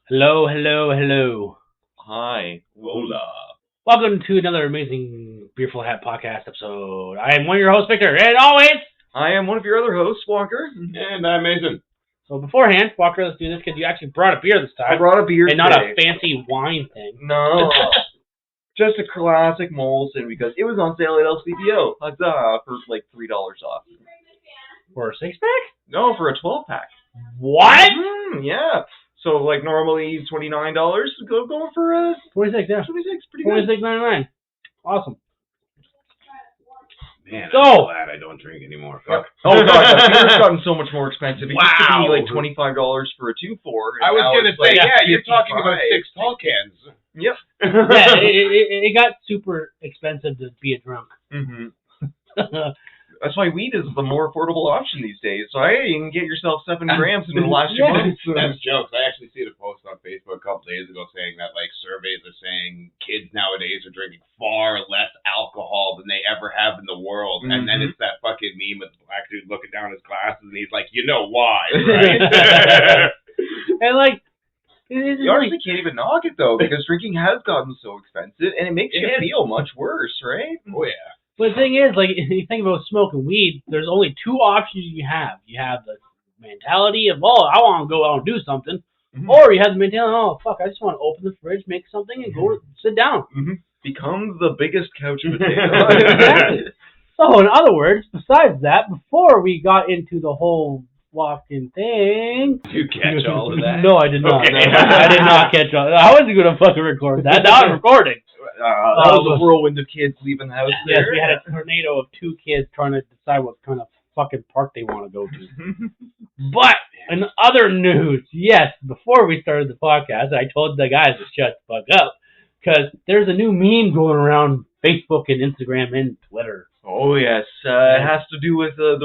Hello, hello, hello. Hi. Hola. Welcome to another amazing Beerful Hat podcast episode. I am one of your hosts, Victor, and always. I am one of your other hosts, Walker. And I'm Mason. So beforehand, Walker, let's do this because you actually brought a beer this time. I brought a beer and today. not a fancy wine thing. No. Just a classic Molson because it was on sale at LCBO. Huzzah, for like $3 off. For a six-pack? No, for a 12-pack. What? Yeah. So, like, normally $29. Going for a 26, yeah. 26. Pretty good. $26.99. Awesome. Man, So- I'm glad I don't drink anymore. Fuck. Oh, God, the beer's gotten so much more expensive. It used to Wow. be like $25 for a 2-4. I was going to say, like you're talking about 55. 6 tall cans. Yep. Yeah, it got super expensive to be a drunk. Mm-hmm. That's why weed is the more affordable option these days. So, hey, you can get yourself 7 grams in the last 2 Yeah. months. That's jokes. I actually see a post on Facebook a couple days ago saying that, like, surveys are saying kids nowadays are drinking far less alcohol than they ever have in the world. And then it's that fucking meme with the black dude looking down his glasses and he's like, you know why, right? And, like, it You honestly can't even knock it, though, because drinking has gotten so expensive, and it makes you It is. feel much worse, right? Oh, yeah. But the thing is, like, if you think about smoking weed, there's only two options you have. You have the mentality of, oh, I want to go out and do something. Mhm. Or you have the mentality, oh, fuck, I just want to open the fridge, make something, and go sit down. Become the biggest couch potato. Exactly. So, in other words, besides that, before we got into the whole walking thing... Did you catch all of that? No, I did not. Okay. I did not catch all. I wasn't going to fucking record that. Now I'm recording. That was a whirlwind of kids leaving the house Yes, there. we had a tornado of two kids trying to decide what kind of fucking park they want to go to. But in other news, yes, before we started the podcast, I told the guys to shut the fuck up because there's a new meme going around Facebook and Instagram and Twitter. Oh, yes. It has to do with the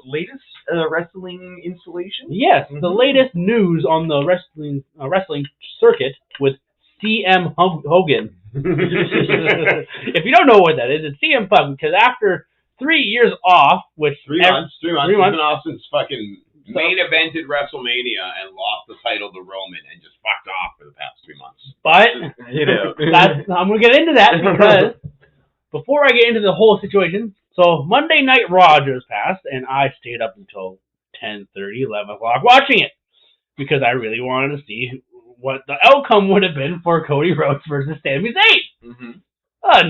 latest wrestling installation. Yes, the latest news on the wrestling circuit with CM Hogan. If you don't know what that is, it's CM Punk because after 3 years off, which 3 months. 3 months. 3 He's months. been off since fucking main evented WrestleMania and lost the title to Roman and just fucked off for the past 3 months. But You know. I'm gonna get into that because before I get into the whole situation, so Monday Night Raw just passed, and I stayed up until 10:30, 11 o'clock watching it because I really wanted to see what the outcome would have been for Cody Rhodes versus Sami Zayn.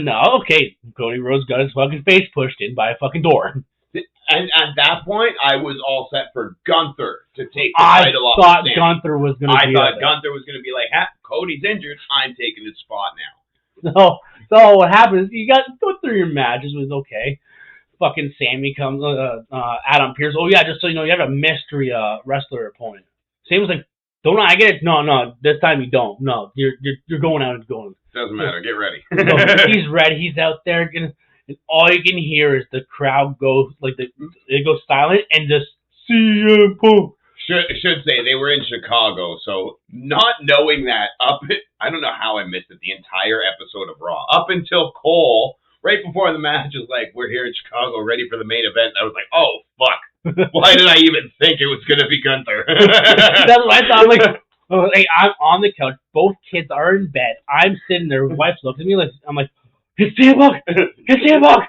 No, okay, Cody Rhodes got his fucking face pushed in by a fucking door. And at that point, I was all set for Gunther to take the I title off thought of Sami. Gunther was gonna I be thought up Gunther was going to be like, Cody's injured. I'm taking his spot now. there. So what happens? You go through your matches, was okay. Fucking Sammy comes, Adam Pearce. Oh yeah, just so you know, you have a mystery wrestler opponent. Sammy was like, "Don't I get it? No, this time you don't. No, you're going out and going." Doesn't matter. Get ready. So he's ready. He's out there, and all you can hear is the crowd go like it goes silent and just CM Punk. Should say they were in Chicago, so not knowing that I don't know how I missed it the entire episode of Raw up until Cole right before the match was like, we're here in Chicago, ready for the main event. I was like, oh fuck, why did I even think it was gonna be Gunther? That's what I thought. I'm on the couch. Both kids are in bed. I'm sitting there. My wife looks at me like I'm like, it's CM Punk. It's CM Punk.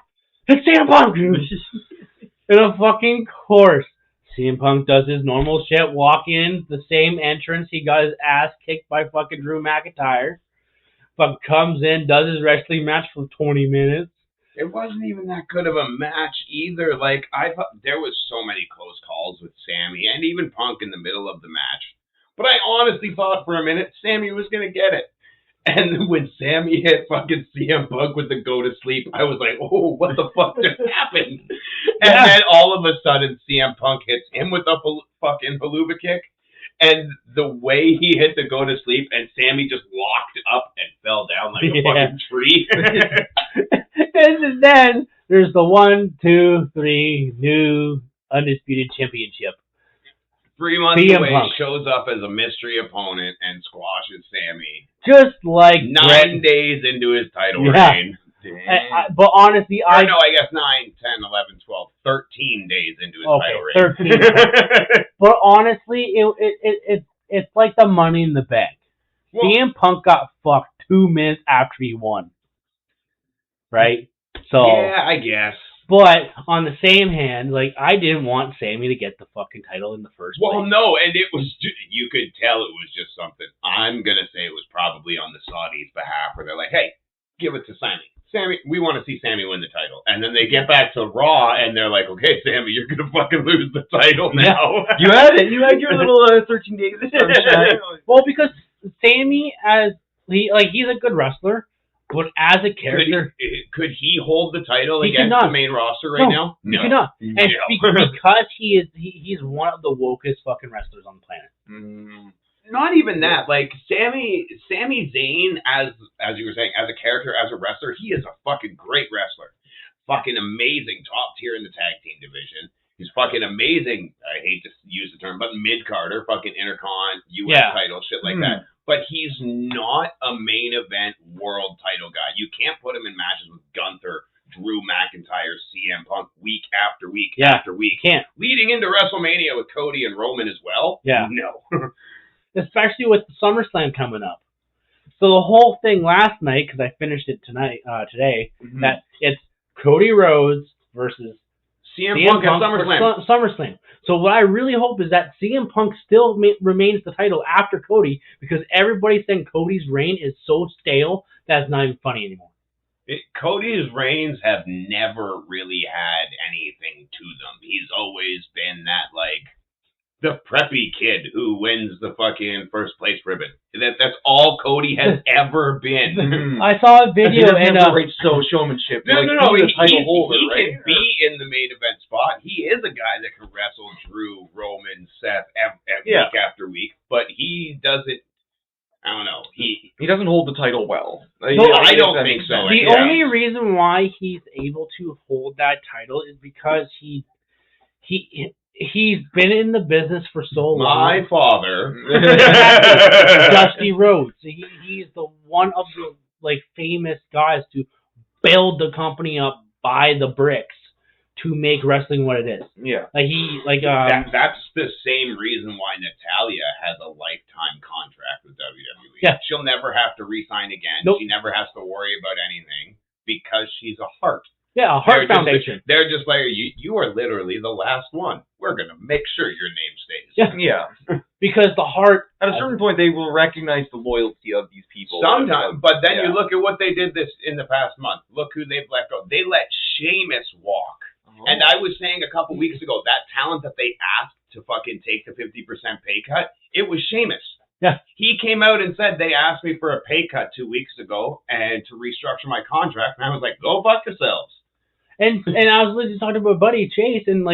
It's CM Punk. And of fucking course, CM Punk does his normal shit. Walk in the same entrance. He got his ass kicked by fucking Drew McIntyre. But comes in, does his wrestling match for 20 minutes. It wasn't even that good of a match either. Like I thought there was so many close calls with Sammy and even Punk in the middle of the match. But I honestly thought for a minute Sammy was gonna get it. And when Sammy hit fucking CM Punk with the go to sleep, I was like, oh, what the fuck just happened? And then all of a sudden CM Punk hits him with a fucking haluva kick. And the way he hit the go to sleep and Sammy just locked up and fell down like a fucking tree. And then there's the 1, 2, 3 new undisputed championship. 3 months CM away, Punk shows up as a mystery opponent and squashes Sammy. Just like 9 days into his title Yeah. reign. But honestly, I guess 9, 10, 11, 12, 13 days into his title reign. 13. But honestly, it's like the Money in the Bank. Well, CM Punk got fucked 2 minutes after he won. Right? So. yeah, I guess. But on the same hand, like, I didn't want Sammy to get the fucking title in the first place. Well, no, and it was, you could tell it was just something. I'm going to say it was probably on the Saudis' behalf, where they're like, hey, give it to Sammy. Sammy, we want to see Sammy win the title. And then they get back to Raw, and they're like, okay, Sammy, you're going to fucking lose the title now. You had it. You had your little 13 days of sunshine. Well, because Sammy, he's a good wrestler, but as a character... Could he hold the title he against the main roster right now? No, he could not. And because he's one of the wokest fucking wrestlers on the planet. Not even that. Like, Sami Zayn, as you were saying, as a character, as a wrestler, he is a fucking great wrestler. Fucking amazing. Top tier in the tag team division. He's fucking amazing. I hate to use the term, but mid-carder, fucking intercon, US title, shit like that. But he's not a main event world title guy. You can't put him in matches with Gunther, Drew McIntyre, CM Punk week after week after week. Can't. Leading into WrestleMania with Cody and Roman as well? Yeah. No. Especially with the SummerSlam coming up. So the whole thing last night, because I finished it today, that it's Cody Rhodes versus CM Punk at SummerSlam. So what I really hope is that CM Punk still remains the title after Cody, because everybody's saying Cody's reign is so stale that it's not even funny anymore. Cody's reigns have never really had anything to them. He's always been that, like, the preppy kid who wins the fucking first place ribbon. That's all Cody has ever been. I saw a video and showmanship. No. He He right? can be in the main event spot. He is a guy that can wrestle Drew, Roman, Seth week after week, but he doesn't. I don't know. He doesn't hold the title well. No, I don't think so. The only reason why he's able to hold that title is because he's been in the business for so long. My father, Dusty Rhodes. He's the one of the famous guys to build the company up by the bricks to make wrestling what it is. Yeah. That's the same reason why Natalya has a lifetime contract with WWE. Yeah. She'll never have to re-sign again. Nope. She never has to worry about anything because she's a heart. Yeah, a heart foundation. They're just like, you are literally the last one. We're going to make sure your name stays. Yeah. Because the heart... At a certain point, they will recognize the loyalty of these people. Sometimes. But then you look at what they did this in the past month. Look who they've let go. They let Sheamus walk. Oh. And I was saying a couple weeks ago, that talent that they asked to fucking take the 50% pay cut, it was Sheamus. Yeah. He came out and said, they asked me for a pay cut 2 weeks ago and to restructure my contract. And I was like, go fuck yourselves. And I was just talking to my buddy Chase, and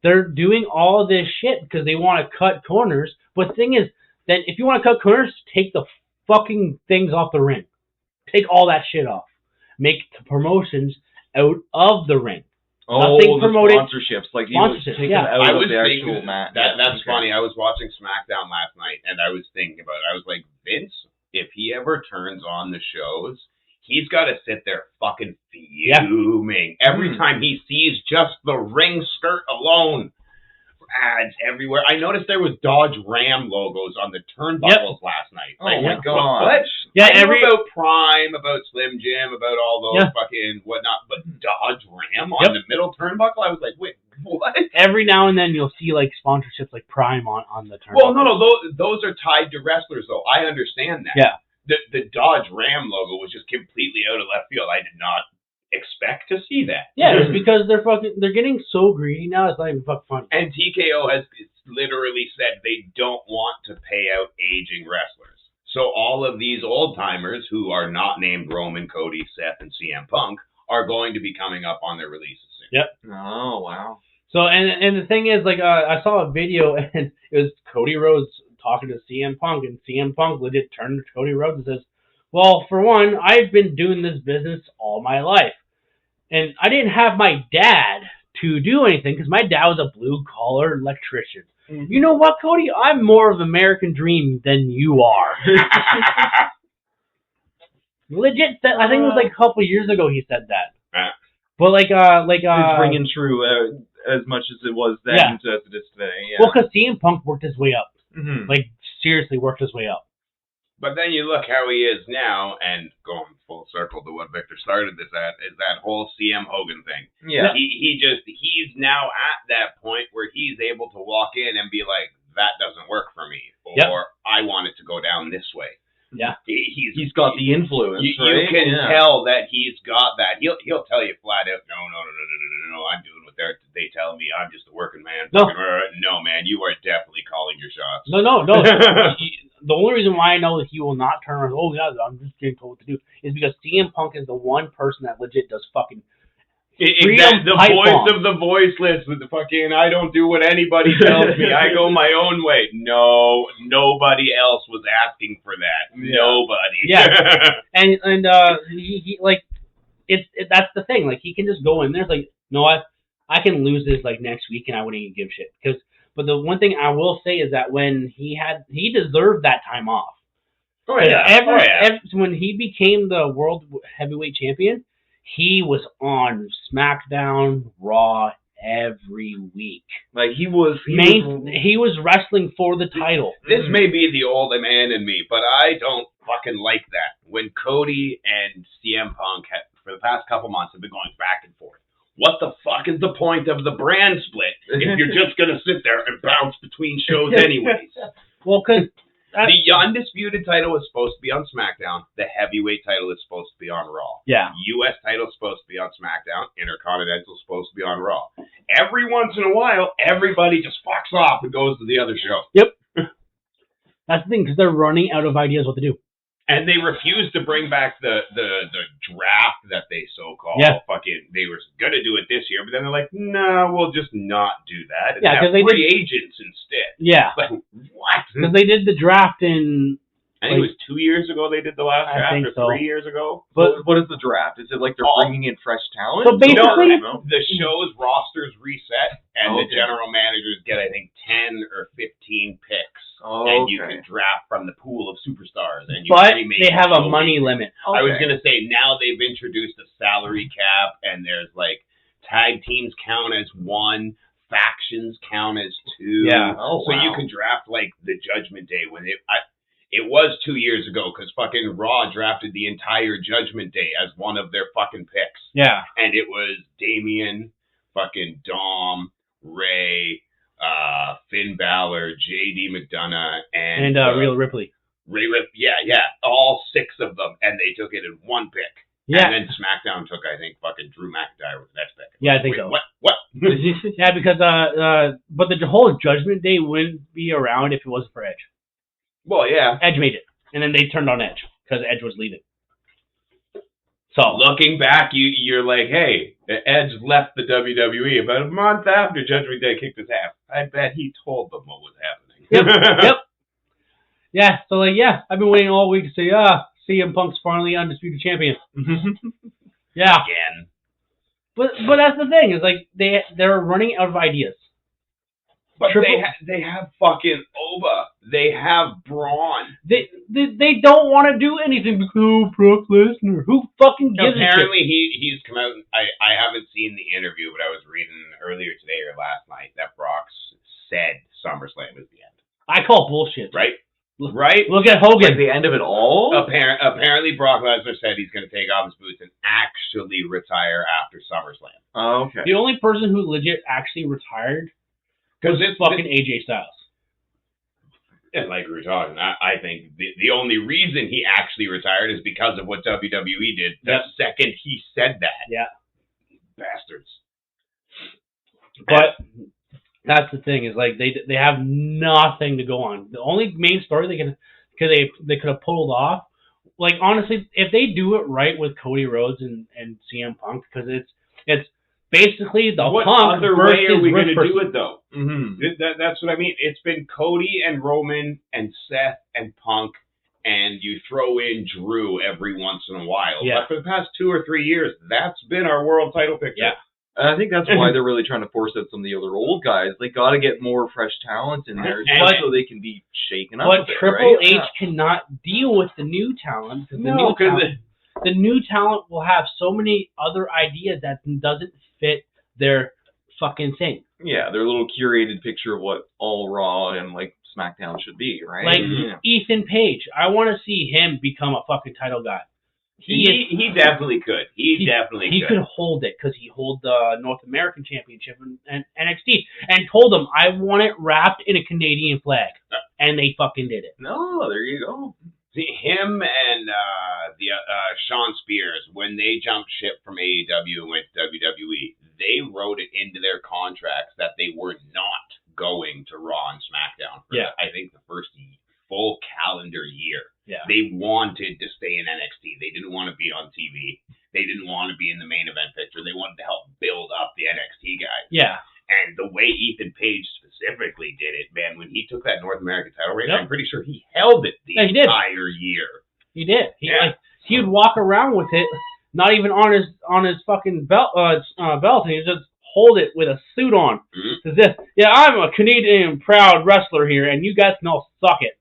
they're doing all this shit because they want to cut corners. But the thing is that if you want to cut corners, take the fucking things off the ring. Take all that shit off. Make the promotions out of the ring. Nothing promoted. Sponsorships, take them out of the actual match. That's funny. I was watching SmackDown last night, and I was thinking about it. I was like, Vince, if he ever turns on the shows, he's got to sit there fucking fuming every time he sees just the ring skirt alone. Ads everywhere. I noticed there was Dodge Ram logos on the turnbuckles last night. Oh my god! What? Yeah, I knew about Prime, about Slim Jim, about all those fucking whatnot, but Dodge Ram on the middle turnbuckle. I was like, wait, what? Every now and then you'll see sponsorships like Prime on the turnbuckle. Well, no, those are tied to wrestlers though. I understand that. Yeah. The Dodge Ram logo was just completely out of left field. I did not expect to see that. Yeah, it's because they're getting so greedy now. It's not even fucking funny. And TKO has literally said they don't want to pay out aging wrestlers. So all of these old timers who are not named Roman, Cody, Seth, and CM Punk are going to be coming up on their releases soon. Yep. Oh wow. So and the thing is, I saw a video and it was Cody Rhodes talking to CM Punk, and CM Punk legit turned to Cody Rhodes and says, well, for one, I've been doing this business all my life. And I didn't have my dad to do anything because my dad was a blue-collar electrician. Mm-hmm. You know what, Cody? I'm more of American Dream than you are. Legit, I think it was a couple years ago he said that. But it's ringing true as much as it was then as it is today. Yeah. Well, because CM Punk worked his way up. Mm-hmm. Seriously worked his way up. But then you look how he is now, and going full circle to what Victor started this at, is that whole CM Hogan thing. Yeah. He's now at that point where he's able to walk in and be like, that doesn't work for me, or I want it to go down this way. Yeah. He's got the influence, you right? You can tell that he's got that. He'll tell you flat out, no, I'm doing what they tell me. I'm just a working man. No. No, man, you are definitely calling your shots. No. The only reason why I know that he will not turn around, oh yeah, I'm just getting told what to do, is because CM Punk is the one person that legit does fucking the voice of the voiceless with the fucking, I don't do what anybody tells me. I go my own way. No, nobody else was asking for that. Yeah. Nobody. Yeah. and he like that's the thing. Like he can just go in there. It's like, no, I can lose this like next week and I wouldn't even give shit. But the one thing I will say is that when he deserved that time off. Oh yeah. When he became the world heavyweight champion, he was on SmackDown, Raw every week. Like he was wrestling for the title. This may be the old man in me, but I don't fucking like that. When Cody and CM Punk for the past couple months have been going back and forth. What the fuck is the point of the brand split if you're just gonna sit there and bounce between shows anyways? Well, because the undisputed title is supposed to be on SmackDown. The heavyweight title is supposed to be on Raw. Yeah. U.S. title is supposed to be on SmackDown. Intercontinental is supposed to be on Raw. Every once in a while, everybody just fucks off and goes to the other show. Yep. That's the thing, because they're running out of ideas what to do. And they refuse to bring back the draft that they so-called they were going to do it this year, but then they're like, no, we'll just not do that. And because they free agents instead. Yeah. Like, what? Because they did the draft in... I think it was 2 years ago they did the last draft, or so. 3 years ago. But what is the draft? Is it like they're bringing in fresh talent? So basically, the show's rosters reset, and the general managers get, I think, 10 or 15 picks. And you can draft from the pool of superstars. But they have a money limit. Okay. I was going to say, now they've introduced a salary cap, and there's like tag teams count as 1, factions count as 2. Yeah. So you can draft like the Judgment Day when it was 2 years ago because fucking Raw drafted the entire Judgment Day as one of their fucking picks. Yeah. And it was Damian, fucking Dom, Ray, Finn Balor, J.D. McDonough, and Rhea Ripley. Yeah, all 6 of them, and they took it in 1 pick. Yeah. And then SmackDown took, I think, fucking Drew McIntyre with the next pick. Yeah, I think so. What? Yeah, because but the whole Judgment Day wouldn't be around if it wasn't for Edge. Well, yeah. Edge made it, and then they turned on Edge because Edge was leaving. So looking back, you're like, hey, Edge left the WWE about a month after Judgment Day kicked his ass. I bet he told them what was happening. Yep. Yeah. So I've been waiting all week to say, CM Punk's finally undisputed champion. Yeah. Again. But that's the thing is like they're running out of ideas. But they have fucking Oba. They have Braun. They don't want to do anything because Brock Lesnar. Who fucking gives a shit? Apparently he's come out. I haven't seen the interview, but I was reading earlier today or last night that Brock said SummerSlam is the end. I call bullshit. Right? Right? Look at Hogan. Like the end of it all? Apparently Brock Lesnar said he's going to take off his boots and actually retire after SummerSlam. Oh, okay. The only person who legit actually retired was fucking AJ Styles. And like we were talking, I think the only reason he actually retired is because of what WWE did the second he said that. Yeah. Bastards. But that's the thing is like they have nothing to go on. The only main story they could have pulled off, like honestly, if they do it right with Cody Rhodes and CM Punk, because it's basically the what Punk other versus way are we going to person. do it though? Mm-hmm. That's what I mean. It's been Cody and Roman and Seth and Punk, and you throw in Drew every once in a while. Yeah. But for the past 2 or 3 years, that's been our world title picture. Yeah. And I think that's why they're really trying to force out some of the other old guys. They got to get more fresh talent in there so they can be shaken up. But Triple H cannot deal with the new talent because the new talent will have so many other ideas that doesn't fit their fucking thing. Yeah, their little curated picture of what all Raw and like SmackDown should be, right? Like Ethan Page, I want to see him become a fucking title guy. He definitely could. He could hold it because he holds the North American Championship and NXT, and told them I want it wrapped in a Canadian flag, and they fucking did it. No, there you go. See, him and Sean Spears, when they jumped ship from AEW and went to WWE, they wrote it into their contracts that they were not going to Raw and SmackDown for I think the first full calendar year. Yeah. They wanted to stay in NXT. They didn't want to be on TV. They didn't want to be in the main event picture. They wanted to help build up the NXT guys. Yeah. And the way Ethan Page specifically did it, man, when he took that North American title reign, I'm pretty sure he held it the entire year. He did. He would walk around with it, not even on his fucking belt, and he would just hold it with a suit on. As if, I'm a Canadian proud wrestler here, and you guys can all suck it.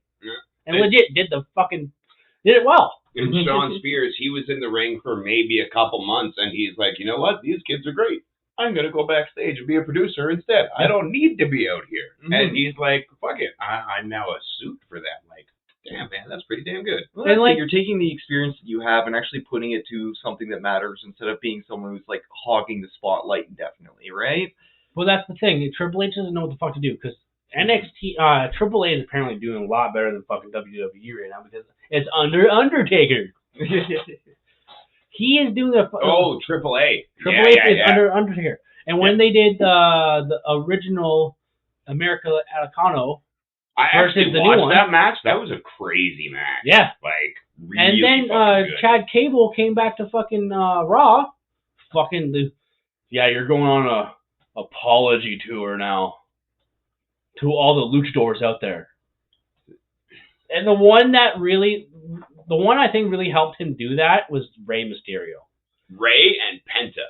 And legit did it well. And Sean Spears, he was in the ring for maybe a couple months, and he's like, you know what? These kids are great. I'm going to go backstage and be a producer instead. I don't need to be out here. And he's like, fuck it. I'm now a suit for them. Like, damn, man, that's pretty damn good. Well, and like, you're taking the experience that you have and actually putting it to something that matters instead of being someone who's like hogging the spotlight indefinitely, right? Well, that's the thing. Triple H doesn't know what the fuck to do because NXT, Triple H is apparently doing a lot better than fucking WWE right now because it's under Undertaker. He is doing Triple H. Triple H is under Undertaker. And when they did the original America Alacano versus the new one, that match. That was a crazy match. Yeah. Like, really. And then Chad Cable came back to fucking Raw. You're going on a apology tour now. To all the luchadors out there. And the one I think really helped him do that was Rey Mysterio. Rey and Penta.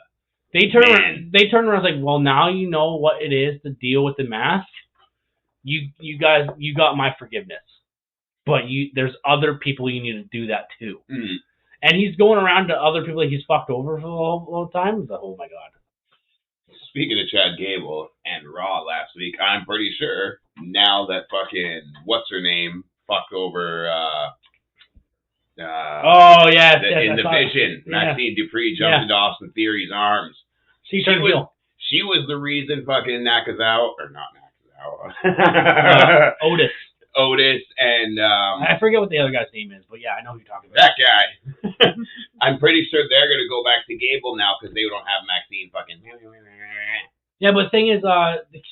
They turned around and was like, well, now you know what it is to deal with the mask. You guys, you got my forgiveness. But there's other people you need to do that too. Mm. And he's going around to other people that he's fucked over for the whole time. It's like, oh my god. Speaking of Chad Gable and Raw last week, I'm pretty sure now that fucking what's her name fucked over in the Vision, Maxine Dupree jumped into Austin Theory's arms. She was the reason fucking Otis and I forget what the other guy's name is, but I know who you're talking about. That guy. I'm pretty sure they're gonna go back to Gable now because they don't have Maxine fucking. Yeah, but the thing is,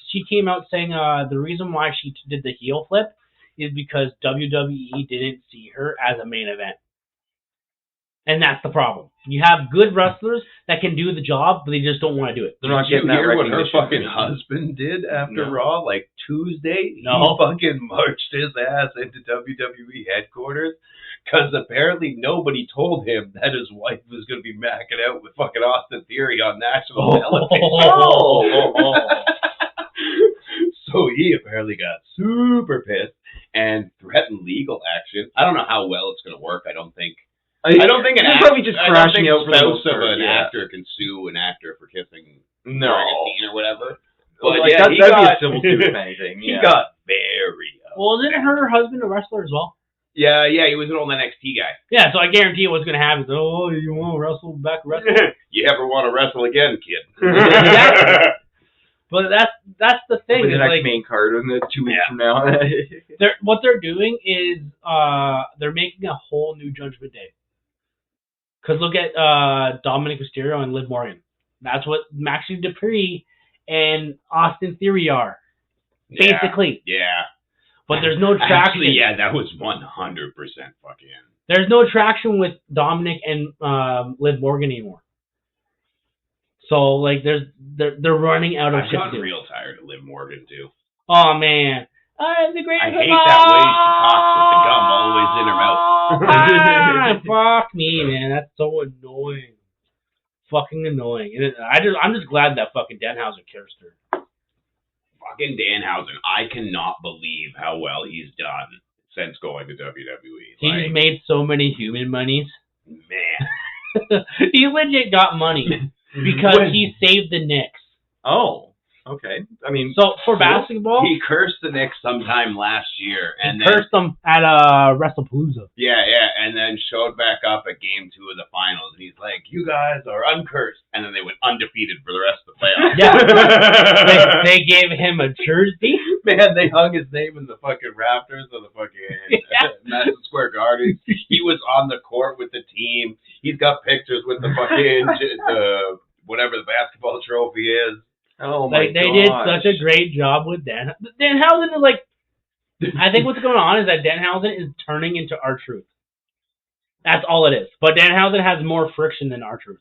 she came out saying the reason why she did the heel flip is because WWE didn't see her as a main event. And that's the problem. You have good wrestlers that can do the job, but they just don't want to do it. They're not getting that recognition. What her fucking husband did after Raw, like Tuesday? He fucking marched his ass into WWE headquarters because apparently nobody told him that his wife was going to be macking out with fucking Austin Theory on national television. So he apparently got super pissed and threatened legal action. I don't know how well it's going to work. I don't think an spouse of an actor can sue an actor for kissing during a scene or whatever. But that'd be a civil suit if anything. He got very Well, isn't her husband a wrestler as well? Yeah, he was an old NXT guy. Yeah, so I guarantee what's going to happen is, you want to wrestle back wrestling? You ever want to wrestle again, kid? Exactly. But that's the thing. The next main card in 2 weeks from now. What they're doing is they're making a whole new Judgment Day. Because look at Dominic Mysterio and Liv Morgan. That's what Maxine Dupree and Austin Theory are. Basically. Yeah. But there's no traction. Actually, that was 100% fucking. There's no traction with Dominic and Liv Morgan anymore. So like, they're running out of shit to do. I've gotten real tired of Liv Morgan too. Oh man, the greatest. I hate that way she talks with the gum always in her mouth. Fuck me, man. That's so annoying. Fucking annoying. And I'm just glad that fucking Danhausen cursed her. Fucking Danhausen. I cannot believe how well he's done since going to WWE. He's made so many human monies. Man. He legit got money because he saved the Knicks. Oh. Okay. I mean, so for basketball, he cursed the Knicks sometime last year, and then cursed them at WrestlePalooza. Yeah, and then showed back up at Game 2 of the finals, and he's like, "You guys are uncursed," and then they went undefeated for the rest of the playoffs. Yeah, they gave him a jersey. Man, they hung his name in the fucking rafters of the fucking Madison Square Garden. He was on the court with the team. He's got pictures with the fucking whatever the basketball trophy is. Oh my They did such a great job with Dan. Danhausen is like, I think what's going on is that Danhausen is turning into R-Truth. That's all it is. But Danhausen has more friction than R-Truth.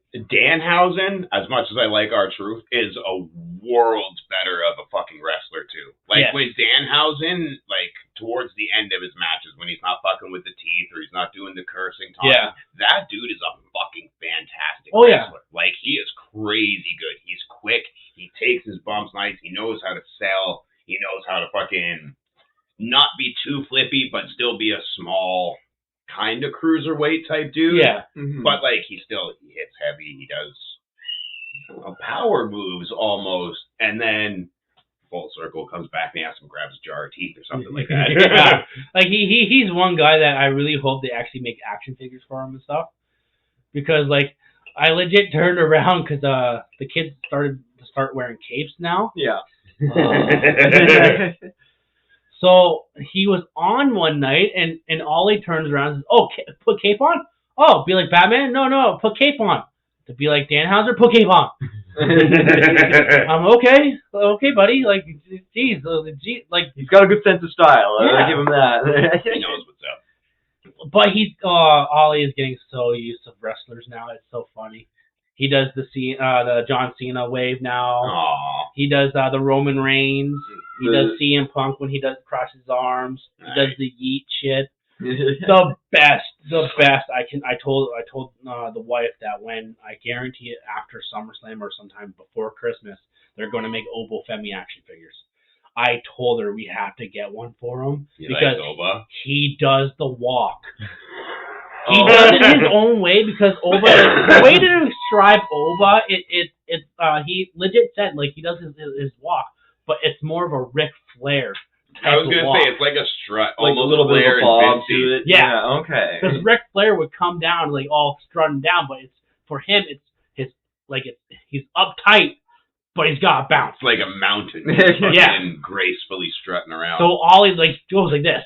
Danhausen, as much as I like R-Truth, is a worlds better of a fucking wrestler too. Like with Danhausen, like towards the end of his matches when he's not fucking with the teeth or he's not doing the cursing taunting, that dude is a fucking fantastic wrestler. Like he is crazy good. He's quick. He takes his bumps nice. He knows how to sell. He knows how to fucking not be too flippy, but still be a small kind of cruiserweight type dude. Yeah. Mm-hmm. But like he hits heavy. He does power moves almost, and then full circle comes back and he has him grab his jar of teeth or something like that. Yeah. Like he's one guy that I really hope they actually make action figures for him and stuff, because like I legit turned around because the kids start wearing capes now. Yeah. So he was on one night, and Ollie turns around and says, "Oh, put cape on? Oh, be like Batman? No, put cape on." To be like Danhausen, put cape on. Okay, buddy. Like, geez, like he's got a good sense of style. Yeah. I give him that. He knows what's up. But Ollie is getting so used to wrestlers now. It's so funny. He does the John Cena wave now. Aww. He does the Roman Reigns. He does CM Punk when he does cross his arms. He does the yeet shit. The best. I told the wife that when I guarantee it after SummerSlam or sometime before Christmas, they're going to make Obo Femi action figures. I told her we have to get one for him because he does the walk. He does it his own way because Oba. The way to describe Oba, he legit said like he does his walk, but it's more of a Ric Flair. I was gonna say it's like a strut, like almost a little bit of a bob to it. Yeah, okay. Because Ric Flair would come down like all strutting down, but it's for him he's uptight, but he's got a bounce. It's like a mountain. And gracefully strutting around. So Ollie like goes like this.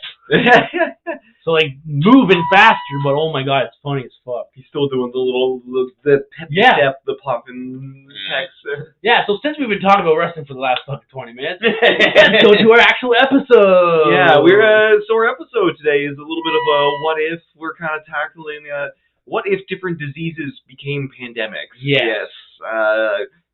So like moving faster, but oh my god, it's funny as fuck. He's still doing the peppy step, the popping pecs. Yeah, so since we've been talking about wrestling for the last fucking 20 minutes, let's go to our actual episode. Yeah, so our episode today is a little bit of a what if. We're kind of tackling what if different diseases became pandemics. Yes.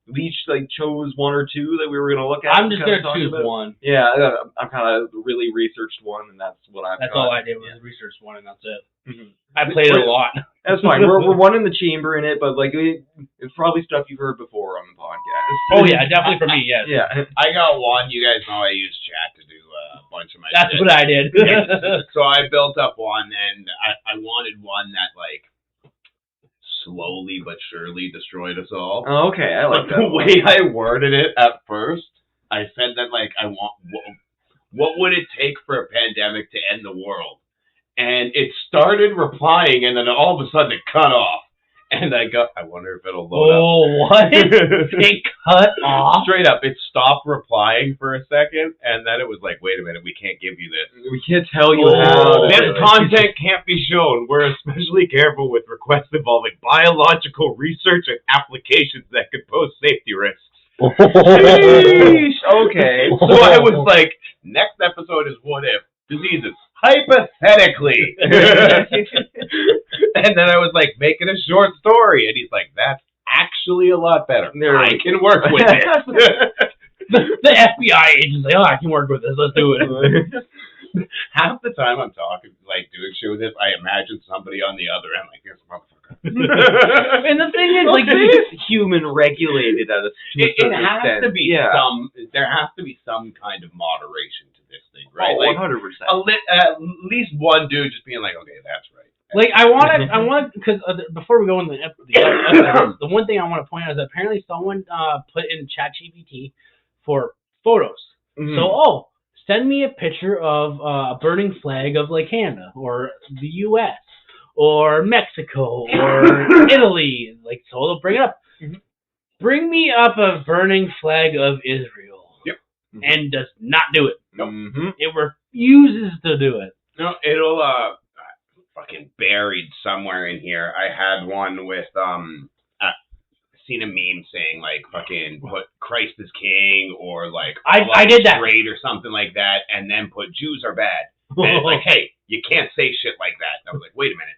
We each chose one or two that we were going to look at. I'm just going to choose one. Yeah, I'm kind of really researched one, and that's what I've That's got. all I did was research one, and that's it. Mm-hmm. I played it a lot. That's fine. We're one in the chamber in it, but it's probably stuff you've heard before on the podcast. Oh yeah, definitely for me. Yes. Yeah. I got one. You guys know I use chat to do a bunch of my. That's what I did. So I built up one, and I wanted one that slowly but surely destroyed us all. Oh, okay, I like that. The way I worded it at first, I said that I want what would it take for a pandemic to end the world? And it started replying, and then all of a sudden it cut off. And I wonder if it'll load up. Oh, what? It cut off? Straight up, it stopped replying for a second, and then it was like, wait a minute, we can't give you this. We can't tell you how. This content can't be shown. We're especially careful with requests involving biological research and applications that could pose safety risks. Sheesh. Okay. So I was like, next episode is what if diseases. Hypothetically. And then I was like, making a short story. And he's like, that's actually a lot better. I can work with it. The FBI agent's like, I can work with this. Let's do it. Half the time I'm talking, doing shit with this, I imagine somebody on the other end, this motherfucker. And the thing is, it is human regulated at it has to be there has to be some kind of moderation to this thing, right? 100%. At least one dude just being like, okay, that's right. Like, I want, because before we go into the episode, the one thing I want to point out is that apparently someone put in ChatGPT for photos. Mhm. So, send me a picture of a burning flag of, like, Canada, or the U.S., or Mexico, or Italy. Like, so they'll bring it up. Mhm. Bring me up a burning flag of Israel. Yep. And does not do it. Nope. Mhm. It refuses to do it. No, it'll fucking buried somewhere in here. I had one with seen a meme saying like fucking put Christ is king or like I did that great or something like that, and then put Jews are bad. And it's like, hey, you can't say shit like that. And I was like, wait a minute.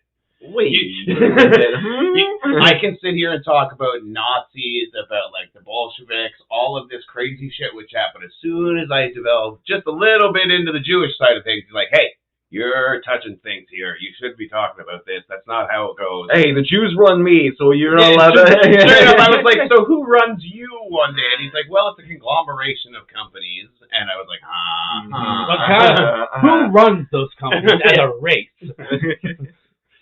I can sit here and talk about Nazis, about like the Bolsheviks, all of this crazy shit with chat, but as soon as I develop just a little bit into the Jewish side of things, it's like, hey, you're touching things here. You should be talking about this. That's not how it goes. Hey, the Jews run me, so you're not allowed to. Straight up, I was like, so who runs you one day? And he's like, well, it's a conglomeration of companies. And I was like, who runs those companies as a race?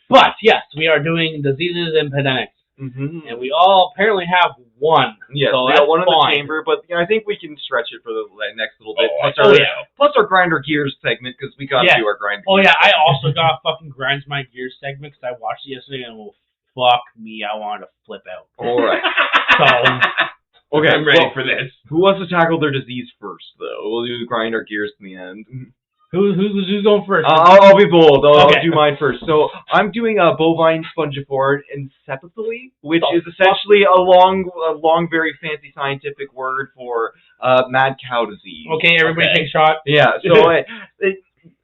But, yes, we are doing diseases and pandemics. Mm-hmm. And we all apparently have one. Yes, so we that's got one in fine. the chamber, but I think we can stretch it for the next little bit. Yeah. Plus our Grinder Gears segment, because we got to do our Grinder Gears. Yeah, I also got fucking Grinds My Gears segment, because I watched it yesterday, and fuck me, I wanted to flip out. All right. So, okay, I'm ready for this. Who wants to tackle their disease first, though? We'll do Grind Our Gears in the end. Who's going first? I'll be bold. I'll do mine first. So I'm doing a bovine spongiform encephaly, which is essentially a long, very fancy scientific word for mad cow disease. Okay, everybody take a shot. Yeah. So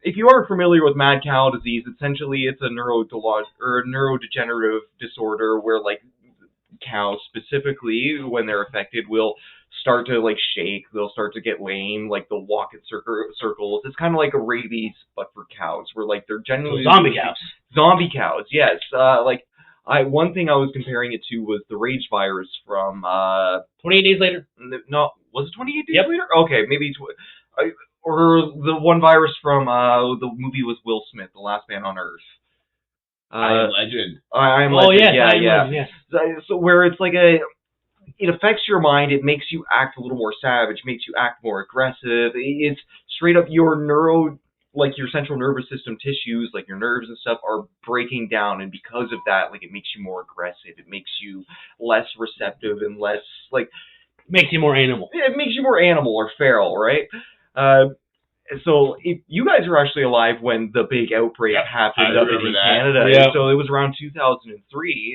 if you aren't familiar with mad cow disease, essentially it's a neurodegenerative disorder where like cows specifically, when they're affected, will start to like shake, they'll start to get lame, like they'll walk in circles. It's kind of like a rabies, but for cows, where like they're generally zombie cows. Zombie cows, yes. One thing I was comparing it to was the rage virus from 28 Days Later. No, was it 28 Days Later? Okay, maybe or the one virus from the movie with Will Smith, The Last Man on Earth. I Am Legend. I Am Legend. Yeah. So where it's like it affects your mind. It makes you act a little more savage. Makes you act more aggressive. It's straight up your your central nervous system tissues, like your nerves and stuff, are breaking down, and because of that, like it makes you more aggressive. It makes you less receptive and less like. Makes you more animal. It makes you more animal or feral, right? So if you guys were actually alive when the big outbreak happened up in Canada. Yeah. So it was around 2003,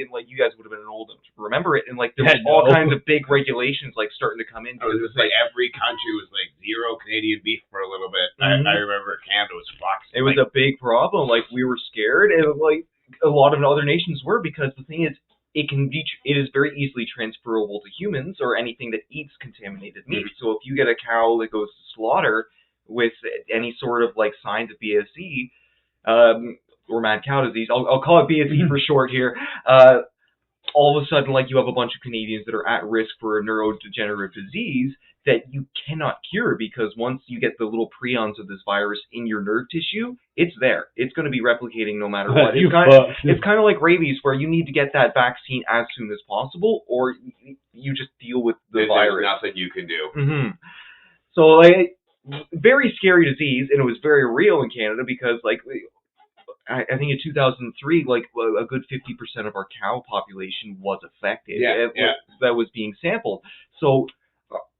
and like you guys would have been old enough to remember it. And like there was all kinds of big regulations like starting to come in. I was just like every country was like zero Canadian beef for a little bit. Mm-hmm. I remember Canada was fucked. It was a big problem. Like we were scared, and like a lot of other nations were, because the thing is, it is very easily transferable to humans or anything that eats contaminated meat. Mm-hmm. So if you get a cow that goes to slaughter with any sort of like signs of BSE, or mad cow disease, I'll call it BSE for short here, all of a sudden like you have a bunch of Canadians that are at risk for a neurodegenerative disease that you cannot cure, because once you get the little prions of this virus in your nerve tissue, it's there. It's going to be replicating no matter what. It's kind of like rabies, where you need to get that vaccine as soon as possible, or you just deal with the virus. There's nothing you can do. Mm-hmm. So very scary disease, and it was very real in Canada, because like I think in 2003, like a good 50% of our cow population was affected. That was being sampled. So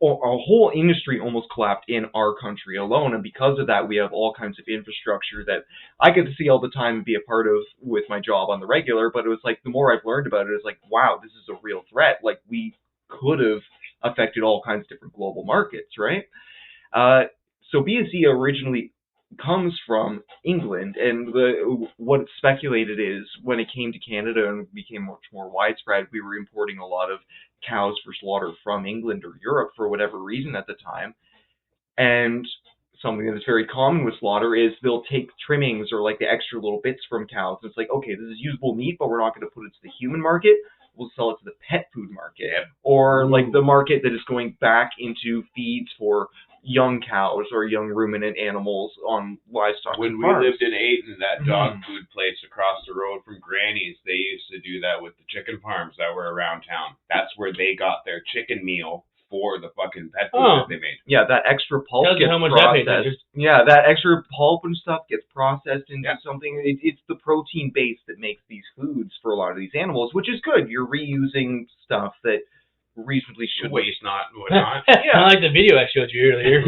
our whole industry almost collapsed in our country alone, and because of that, we have all kinds of infrastructure that I get to see all the time and be a part of with my job on the regular. But it was like the more I've learned about it, it's like, wow, this is a real threat. Like we could have affected all kinds of different global markets, right? So BSE originally comes from England, and what it's speculated is when it came to Canada and became much more widespread, we were importing a lot of cows for slaughter from England or Europe for whatever reason at the time. And something that is very common with slaughter is they'll take trimmings or like the extra little bits from cows. And it's like, okay, this is usable meat, but we're not going to put it to the human market. We'll sell it to the pet food market, or like the market that is going back into feeds for young cows or young ruminant animals on livestock When we farms. lived in Ayton, that dog food place across the road from Granny's, they used to do that with the chicken farms that were around town. That's where they got their chicken meal for the fucking pet food that they made. Yeah, that extra pulp Tells you gets how much that pays processed. Yeah, that extra pulp and stuff gets processed into something. It's the protein base that makes these foods for a lot of these animals, which is good. You're reusing stuff that reasonably should waste not whatnot. I like the video I showed you earlier.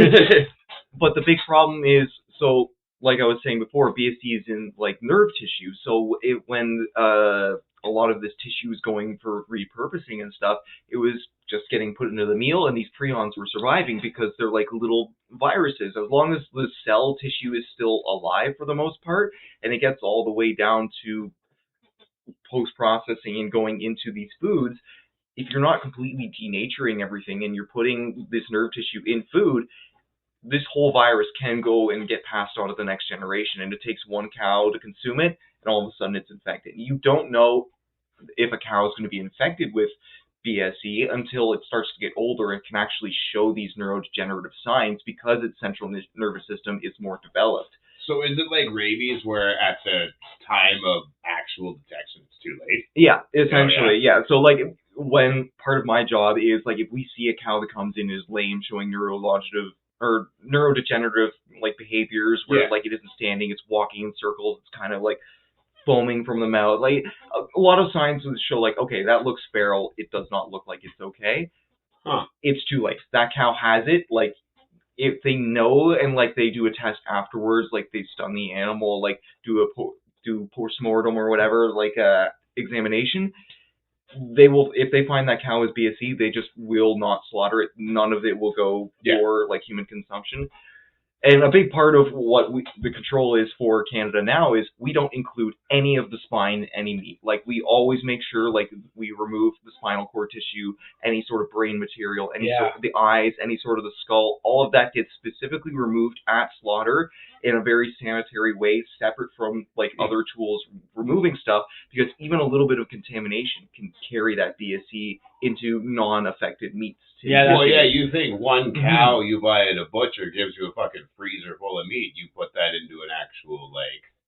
But the big problem is, so like I was saying before, BSE is in like nerve tissue. So when a lot of this tissue is going for repurposing and stuff, it was just getting put into the meal, and these prions were surviving because they're like little viruses. As long as the cell tissue is still alive for the most part, and it gets all the way down to post-processing and going into these foods, if you're not completely denaturing everything and you're putting this nerve tissue in food, this whole virus can go and get passed on to the next generation, and it takes one cow to consume it, and all of a sudden it's infected. You don't know if a cow is going to be infected with BSE until it starts to get older and can actually show these neurodegenerative signs because its central nervous system is more developed. So is it like rabies where at the time of actual detection it's too late? Yeah, essentially, yeah. So like when part of my job is like if we see a cow that comes in and is lame, showing neurodegenerative like behaviors where like it isn't standing, it's walking in circles, it's kind of like foaming from the mouth, like a lot of signs would show like, okay, that looks feral, it does not look like it's okay. It's too late. That cow has it. Like if they know and like they do a test afterwards, like they stun the animal, like do postmortem or whatever, like examination, they will, if they find that cow is BSE, they just will not slaughter it. None of it will go for like human consumption. And a big part of what the control is for Canada now is we don't include any of the spine, any meat. Like we always make sure like we remove the spinal cord tissue, any sort of brain material, any sort of the eyes, any sort of the skull. All of that gets specifically removed at slaughter in a very sanitary way, separate from like other tools removing stuff, because even a little bit of contamination can carry that BSE into non-affected meats. You think one cow you buy at a butcher gives you a fucking freezer full of meat. You put that into an actual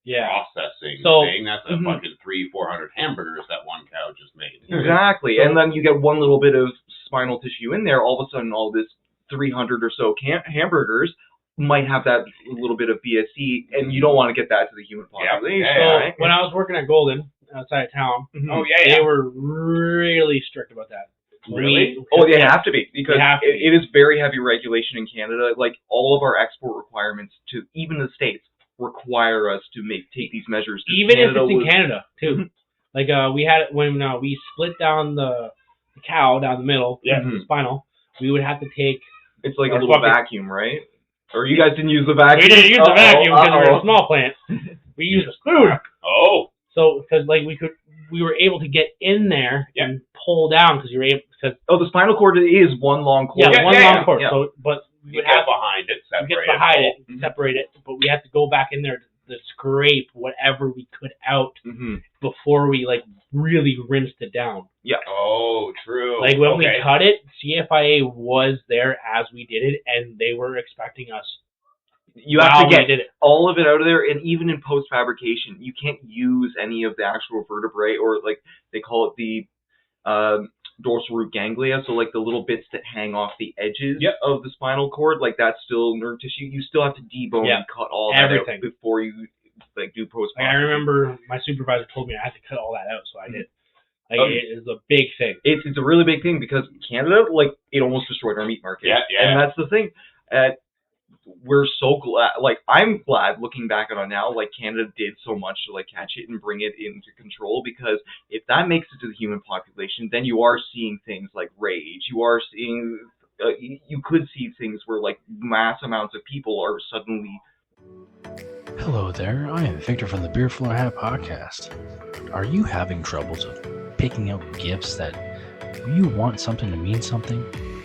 processing thing. That's a fucking 300-400 hamburgers that one cow just made. Exactly. And then you get one little bit of spinal tissue in there, all of a sudden all this 300 or so hamburgers might have that little bit of BSE, and you don't want to get that to the human population. So when I was working at Golden outside of town, they were really strict about that. Really? They have to be, because it is very heavy regulation in Canada. Like all of our export requirements to even the States require us to take these measures. Even if it's in Canada too. Like we had it when we split down the cow down the middle, the spinal. We would have to take. It's like a little vacuum, right? Or you guys didn't use the vacuum? We didn't use the vacuum because we were a small plant. We used a spoon. So because like we were able to get in there and pull down because you were able. The spinal cord is one long cord. Yeah, one long cord. Yeah. So, but we would have behind it, separate it, but we had to go back in there to scrape whatever we could out before we like really rinsed it down. Yeah. Oh, true. Like when we cut it, CFIA was there as we did it, and they were expecting us. You have to get all of it out of there, and even in post-fabrication, you can't use any of the actual vertebrae, or like they call it the dorsal root ganglia, so like the little bits that hang off the edges of the spinal cord, like that's still nerve tissue. You still have to debone and cut all that out before you like do post-processing. I remember my supervisor told me I had to cut all that out, so I did. Like it is a big thing. It's a really big thing because Canada, like it almost destroyed our meat market. And that's the thing. We're so glad, like I'm glad looking back on it now, like Canada did so much to like catch it and bring it into control, because if that makes it to the human population, then you are seeing things like rage. You are seeing, you could see things where like mass amounts of people are suddenly. Hello there, I am Victor from the Beer Floor Hat Podcast. Are you having troubles of picking out gifts that you want something to mean something?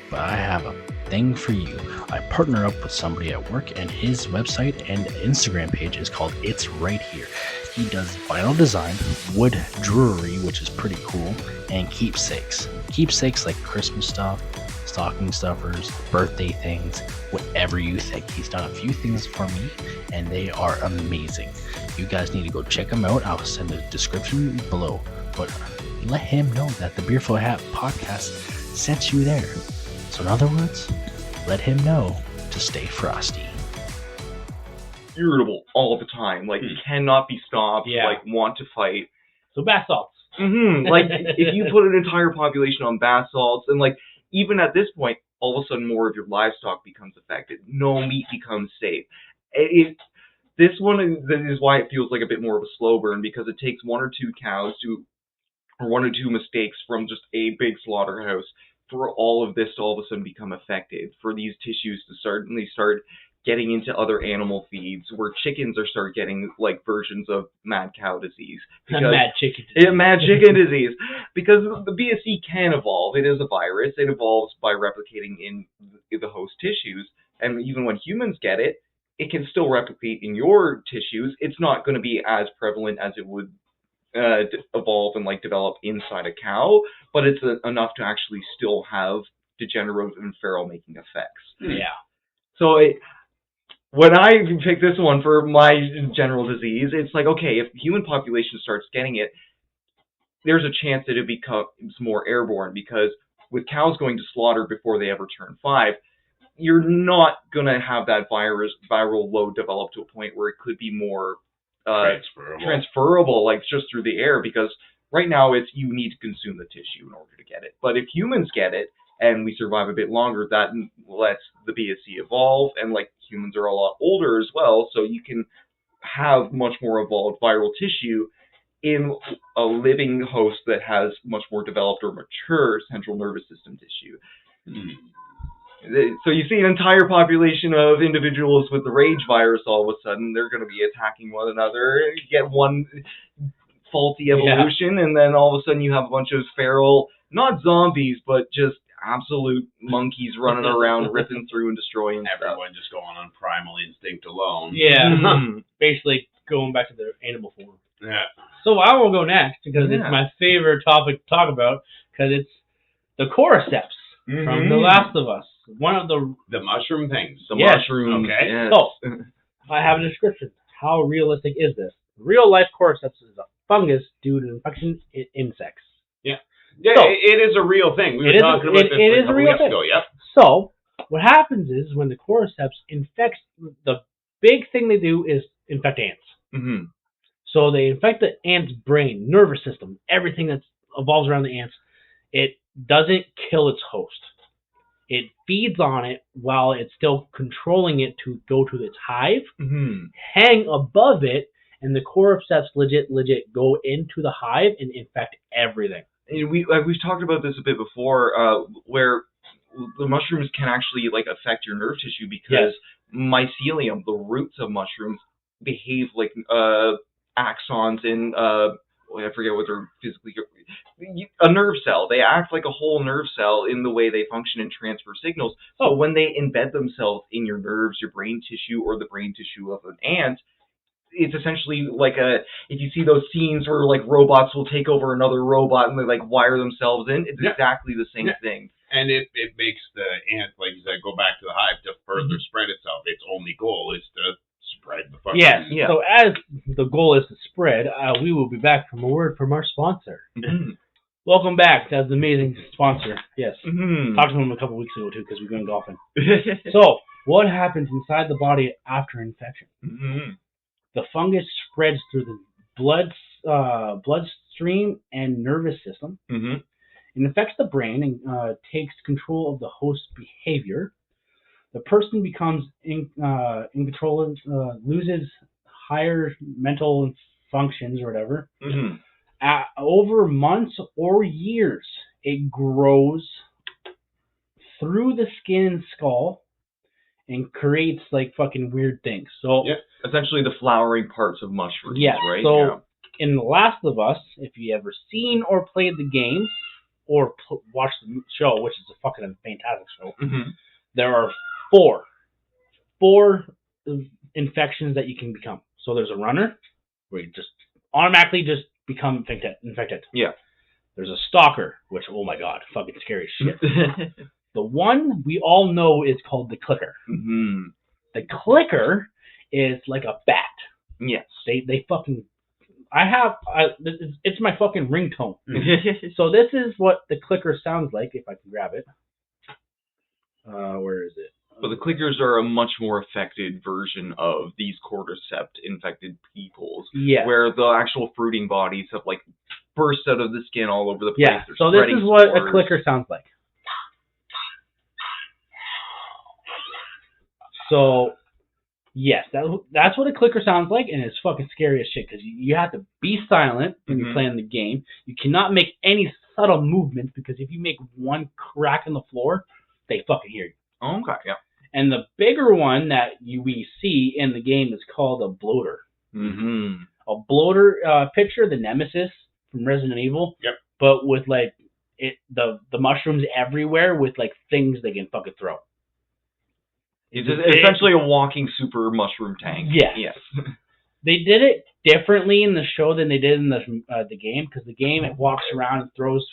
But I have a thing for you. I partner up with somebody at work, and his website and Instagram page is called It's Right Here. He does vinyl design, wood jewelry, which is pretty cool, and keepsakes. Keepsakes like Christmas stuff, stocking stuffers, birthday things, whatever you think. He's done a few things for me, and they are amazing. You guys need to go check him out. I'll send a description below. But let him know that the Beerful Hat podcast sent you there. So in other words, let him know to stay frosty. Irritable all the time, like cannot be stopped, Yeah. like want to fight. So bath salts. Like if you put an entire population on bath salts, and like even at this point, all of a sudden more of your livestock becomes affected. No meat becomes safe. This one is why it feels like a bit more of a slow burn, because it takes one or two cows or one or two mistakes from just a big slaughterhouse for all of this to all of a sudden become affected, for these tissues to suddenly start getting into other animal feeds, where chickens are start getting like versions of mad cow disease. Mad chicken disease. Yeah, mad chicken disease. Because the BSE can evolve. It is a virus. It evolves by replicating in the host tissues. And even when humans get it, it can still replicate in your tissues. It's not going to be as prevalent as it would evolve and like develop inside a cow, but it's enough to actually still have degenerative and feral making effects. Yeah. So when I pick this one for my general disease, it's like, okay, if the human population starts getting it, there's a chance that it becomes more airborne, because with cows going to slaughter before they ever turn 5, you're not going to have that viral load develop to a point where it could be more transferable, like just through the air, because right now it's you need to consume the tissue in order to get it. But if humans get it and we survive a bit longer, that lets the BSE evolve, and like humans are a lot older as well, so you can have much more evolved viral tissue in a living host that has much more developed or mature central nervous system tissue. So you see an entire population of individuals with the rage virus, all of a sudden they're going to be attacking one another. You get one faulty evolution, and then all of a sudden you have a bunch of feral, not zombies, but just absolute monkeys running around, ripping through and destroying Everyone just going on primal instinct alone. Yeah. Basically going back to their animal form. Yeah. So I will go next, because it's my favorite topic to talk about, because it's the cordyceps from The Last of Us. One of the mushroom things. The mushroom. Okay. Yes. So, I have a description. How realistic is this? Real life cordyceps is a fungus due to infection in insects. Yeah, So, it is a real thing. We were talking about this a couple weeks ago. Yep. So, what happens is when the cordyceps infects, the big thing they do is infect ants. Mm-hmm. So they infect the ant's brain, nervous system, everything that evolves around the ants. It doesn't kill its host. It feeds on it while it's still controlling it to go to its hive, hang above it, and the cordyceps legit go into the hive and infect everything. And we've talked about this a bit before, where the mushrooms can actually like affect your nerve tissue, because mycelium, the roots of mushrooms, behave like axons in I forget what they're physically, a nerve cell. They act like a whole nerve cell in the way they function and transfer signals. So when they embed themselves in your nerves, your brain tissue, or the brain tissue of an ant, it's essentially like if you see those scenes where like robots will take over another robot and they like wire themselves in, it's exactly the same thing. And it makes the ant, like you said, go back to the hive to further spread itself. Its only goal is to spread the fucking... Yeah. So as the goal is to spread, we will be back from a word from our sponsor. Welcome back. That's an amazing sponsor. Yes. Talked to him a couple weeks ago too, because we went golfing. So what happens inside the body after infection? The fungus spreads through the bloodstream and nervous system. It infects the brain and takes control of the host's behavior. The person becomes in control, loses higher mental functions or whatever. Over months or years, it grows through the skin and skull and creates like fucking weird things. So essentially the flowering parts of mushrooms, right? So in The Last of Us, if you ever seen or played the game or watched the show, which is a fucking fantastic show, there are four infections that you can become. So there's a runner, where you just automatically just become infected. Yeah. There's a stalker, which, oh my god, fucking scary as shit. The one we all know is called the clicker. Mm-hmm. The clicker is like a bat. Yes. They fucking. It's my fucking ringtone. So this is what the clicker sounds like if I can grab it. Where is it? But the clickers are a much more affected version of these cordyceps infected peoples. Yeah. Where the actual fruiting bodies have like burst out of the skin all over the place. Yeah. They're So this spreading is what spores. a clicker sounds like. So, yes, that's what a clicker sounds like, and it's fucking scary as shit, because you have to be silent when you're playing the game. You cannot make any subtle movements, because if you make one crack in the floor, they fucking hear you. Okay, yeah. And the bigger one that we see in the game is called a bloater. Mm-hmm. A bloater, picture the Nemesis from Resident Evil, but with like the mushrooms everywhere with like things they can fucking throw. It's essentially a walking super mushroom tank. Yeah. Yes. They did it differently in the show than they did in the game, because the game it walks around and throws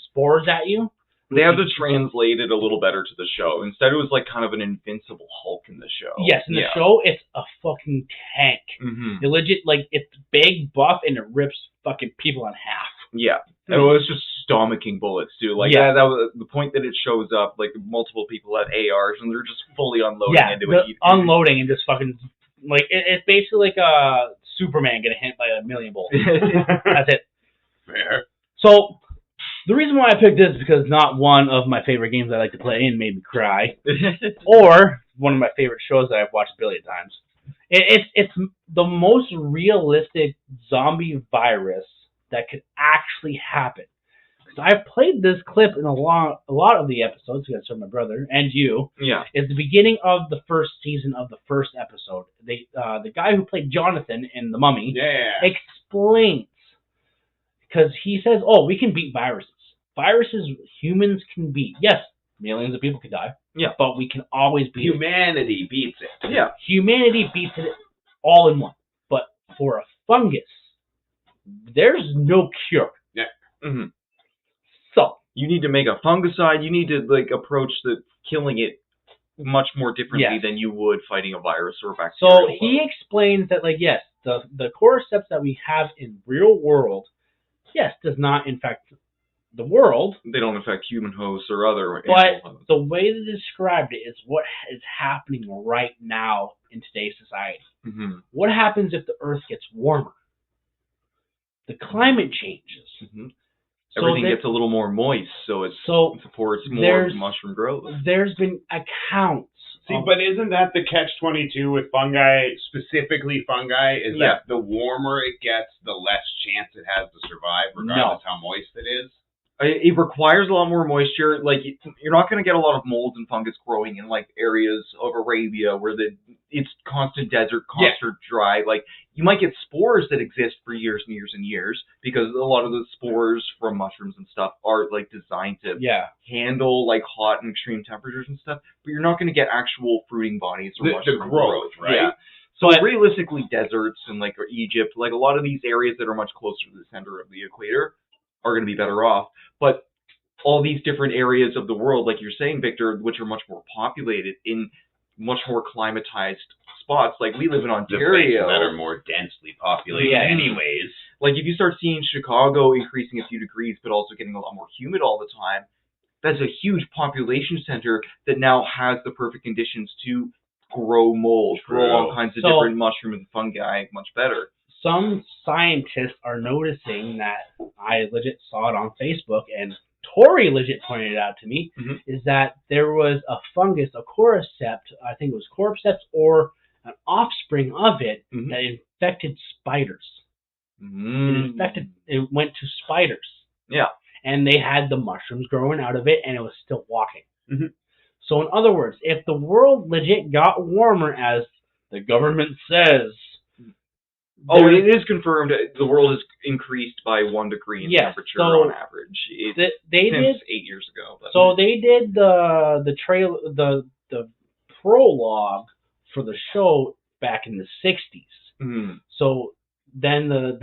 spores at you. They had to translate it a little better to the show. Instead, it was like kind of an invincible Hulk in the show. Yes, in the show, it's a fucking tank. Mm-hmm. It legit, like, it's big, buff, and it rips fucking people in half. Yeah. And it was just stomaching bullets, too. Like, that was the point that it shows up, like, multiple people have ARs, and they're just fully unloading into it. Unloading and just fucking, like, it's basically like a Superman getting hit by a million bullets. That's it. Fair. So, the reason why I picked this is because not one of my favorite games I like to play and made me cry, or one of my favorite shows that I've watched a billion times. It's the most realistic zombie virus that could actually happen. Because I've played this clip in a lot of the episodes, because I my brother and you. Yeah. It's the beginning of the first season of the first episode. The guy who played Jonathan in The Mummy explains. Because he says, we can beat viruses. Viruses humans can beat. Yes, millions of people can die. Yeah. But we can always beat it. Humanity beats it. Yeah. Humanity beats it all in one. But for a fungus, there's no cure. Yeah. Mm-hmm. So. You need to make a fungicide. You need to, like, approach killing it much more differently than you would fighting a virus or a bacterial. So he explains that, like, yes, the cordyceps that we have in real world, does not infect the world. They don't affect human hosts or other but animal hosts. The way they described it is what is happening right now in today's society. Mm-hmm. What happens if the Earth gets warmer? The climate changes. Mm-hmm. Everything gets a little more moist, so it supports more mushroom growth. There's been accounts. See, but isn't that the catch-22 with fungi, specifically fungi, is that the warmer it gets, the less chance it has to survive, regardless how moist it is? It requires a lot more moisture. Like, you're not going to get a lot of mold and fungus growing in, like, areas of Arabia where it's constant desert, constant dry. Like, you might get spores that exist for years and years and years, because a lot of the spores from mushrooms and stuff are, like, designed to handle, like, hot and extreme temperatures and stuff. But you're not going to get actual fruiting bodies or mushroom growth, right? Yeah. So realistically, deserts and, like, Egypt, like, a lot of these areas that are much closer to the center of the equator are going to be better off. But all these different areas of the world, like you're saying, Victor, which are much more populated in much more climatized spots, like we live in Ontario, that are more densely populated anyways. Like if you start seeing Chicago increasing a few degrees, but also getting a lot more humid all the time, that's a huge population center that now has the perfect conditions to grow mold, grow all kinds of different mushrooms and fungi much better. Some scientists are noticing that I legit saw it on Facebook, and Tori legit pointed it out to me, is that there was a fungus, a cordyceps, I think it was cordyceps or an offspring of it that infected spiders. It went to spiders. Yeah. And they had the mushrooms growing out of it, and it was still walking. So in other words, if the world legit got warmer, as the government says... it is confirmed the world has increased by 1 degree in temperature on average. Since 8 years ago. But. So they did the prologue for the show back in the 60s. So then the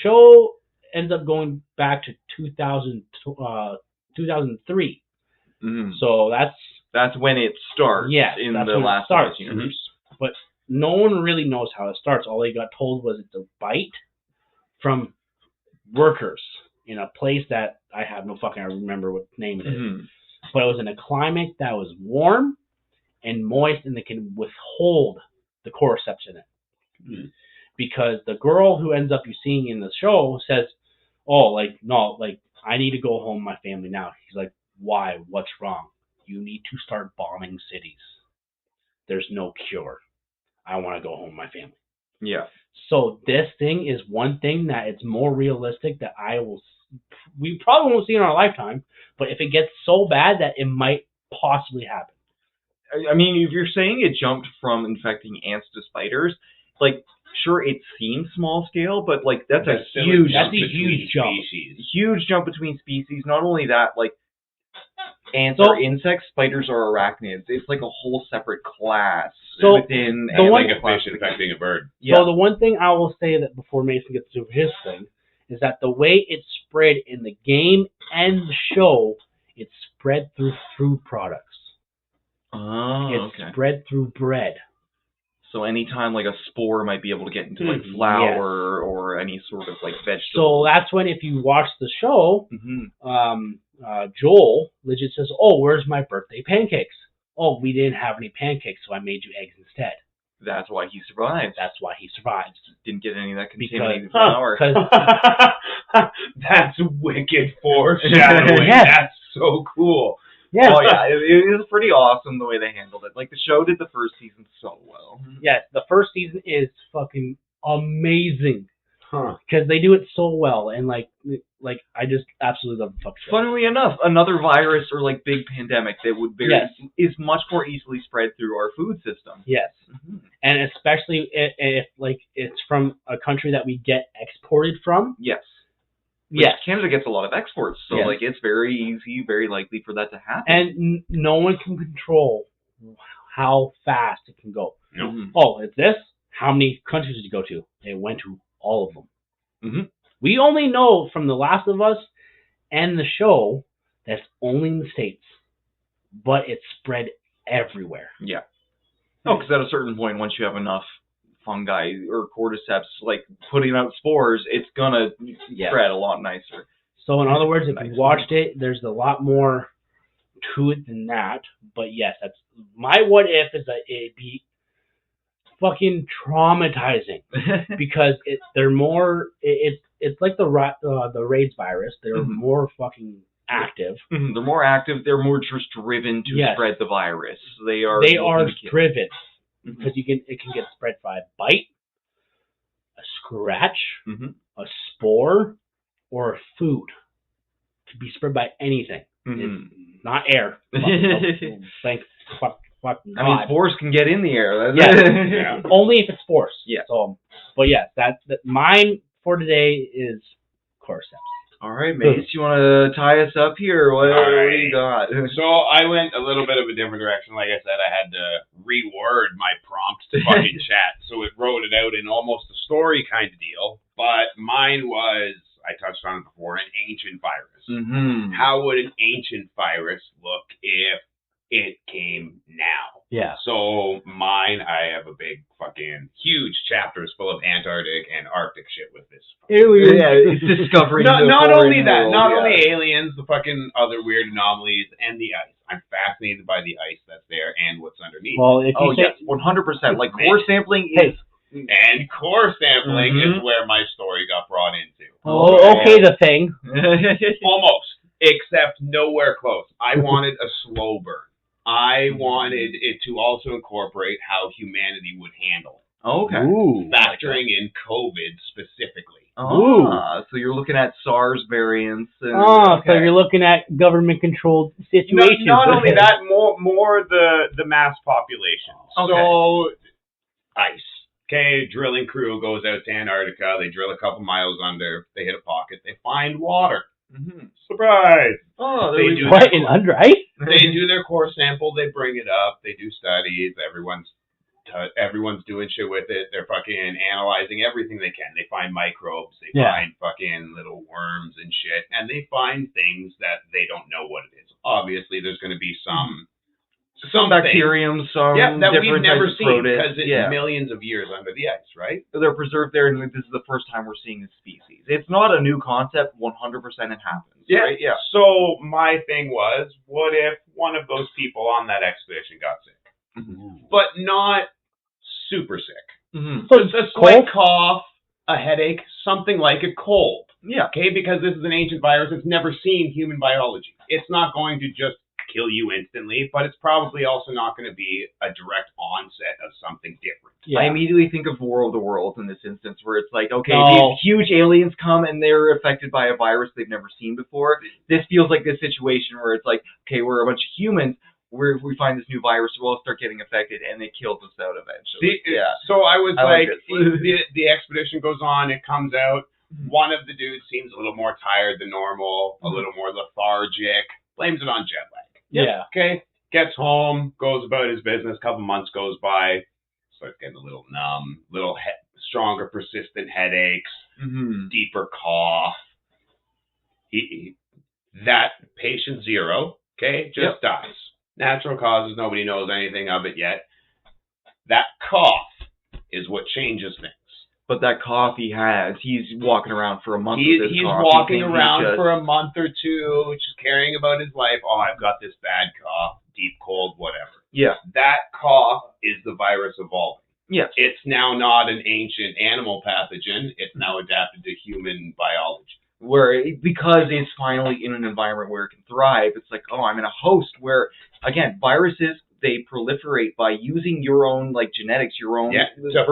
show ends up going back to 2000 2003. Mhm. So That's when it starts in that's the when it Last of starts. Us universe. But no one really knows how it starts. All they got told was it's a bite from workers in a place that I have no fucking I remember what name it is. Mhm. But it was in a climate that was warm and moist and they can withhold the cordyceps in it. Mm. Because the girl who ends up you seeing in the show says, "Oh, like no, like I need to go home to my family now." He's like, "Why? What's wrong? You need to start bombing cities. There's no cure. I want to go home to my family." Yeah. So this thing is one thing that it's more realistic that we probably won't see in our lifetime, but if it gets so bad that it might possibly happen. I mean, if you're saying it jumped from infecting ants to spiders, like, sure, it seems small scale, but like that's a huge jump. Huge jump between species. Not only that, like ants So- are insects, spiders are arachnids. It's like a whole separate class So, within the one- like a fish infecting a bird. Yeah. So the one thing I will say that before Mason gets to his thing is that the way it spread in the game and the show, it spread through food products. Oh, It okay. spread through bread. So anytime like a spore might be able to get into like Mhm. flour or any sort of like vegetable. So that's when, if you watch the show, Mhm. Joel legit says, "Oh, where's my birthday pancakes? Oh, we didn't have any pancakes, so I made you eggs instead." That's why he survived. That's why he survives. Didn't get any of that Because, contaminated flour. That's wicked foreshadowing. Yes. That's so cool. Yes, Oh yeah, it was pretty awesome the way they handled it. Like the show did the first season so well. yes. The first season is fucking amazing Huh. because they do it so well, and like I just absolutely love the fuck show. Funnily enough, another virus or like big pandemic that would Yes. is much more easily spread through our food system. Yes, and especially if like it's from a country that we get exported from. Yes. Which Yes, Canada gets a lot of exports, so Yes. like it's very easy, very likely for that to happen. and no one can control how fast it can go. No. Mhm. Oh, it's this. How many countries did you go to? It went to all of them. Mhm. We only know from The Last of Us and the show that's only in the States, but it's spread everywhere. Yeah. Oh, because at a certain point, once you have enough fungi or cordyceps like putting out spores, it's gonna Yes. spread a lot nicer. So in other words, if you Nice. watched it, there's a lot more to it than that. But yes, that's my what if is that it'd be fucking traumatizing because they're more it's like the raids virus. They're Mhm. more fucking active. They're more active. They're more just driven to Yes. spread the virus. They are looking to kill. driven Mhm. because it can get spread by a bite, a scratch, Mhm. a spore, or a food. It could be spread by anything. Mhm. It's not air. Thank fucking God. I mean, spores can get in the air. Yeah. Only if it's spores. Yeah. So, but yeah, that mine for today is cordyceps. All right, Mace, you want to tie us up here? What do you got? So I went a little bit of a different direction. Like I said, I had to reword my prompt to fucking chat, so it wrote it out in almost a story kind of deal. But mine was, I touched on it before, an ancient virus. Mm-hmm. How would an ancient virus look if it came now? Yeah. So mine, I have a big fucking huge chapters full of Antarctic and Arctic shit with this. Yeah, it's discovering. Not the only foreign that, world, not yeah. only aliens, the fucking other weird anomalies, and the ice. I'm fascinated by the ice that's there and what's underneath. Well, if you Oh say yes, 100%. Like core sampling is. And core sampling Mhm. is where my story got brought into. okay, the thing. Almost, except nowhere close. I wanted a slow burn. I wanted it to also incorporate how humanity would handle it, Okay. Ooh. factoring in COVID specifically. So you're looking at SARS variants. And, Oh, so you're looking at government-controlled situations. Not only that, more the mass population. Okay. So, ice. Okay, drilling crew goes out to Antarctica. They drill a couple miles under. They hit a pocket. They find water. Mm-hmm. Surprise! Oh, They do What, in under ice? They do their core sample. They bring it up. They do studies. Everyone's Everyone's doing shit with it. They're fucking analyzing everything they can. They find microbes. They Yeah. find fucking little worms and shit. And they find things that they don't know what it is. Obviously, there's going to be some bacterium, some that we've different never types of seen protists. because it's millions of years under the ice, right? They're preserved there, and this is the first time we're seeing this species. It's not a new concept. 100% it happens. Yeah. Right? Yeah. So my thing was, what if one of those people on that expedition got sick, but not super sick? Mm-hmm. Just a slight cough, a headache, something like a cold. Yeah. Okay, because this is an ancient virus. It's never seen human biology. It's not going to just kill you instantly, but it's probably also not going to be a direct onset of something different. Yeah. I immediately think of War of the Worlds in this instance, where it's like, okay, No. these huge aliens come and they're affected by a virus they've never seen before. This feels like this situation where it's like, okay, we're a bunch of humans, we find this new virus, we'll all start getting affected, and it kills us out eventually. So I was like the expedition goes on, it comes out. One of the dudes seems a little more tired than normal, a little more lethargic, blames it on jet lag. Yeah. Okay. Gets home, goes about his business. A couple months goes by, starts getting a little numb, stronger, persistent headaches, deeper cough. That patient 0, okay, just dies. Natural causes, nobody knows anything of it yet. That cough is what changes things. But that cough he has, he's walking around for a month with this He's cough. walking around for a month or two, just caring about his life. Oh, I've got this bad cough, deep cold, whatever. Yeah. That cough is the virus evolving. Yes. It's now not an ancient animal pathogen. It's now adapted to human biology. Because it's finally in an environment where it can thrive, it's like, oh, I'm in a host where, again, viruses, they proliferate by using your own genetics, your own to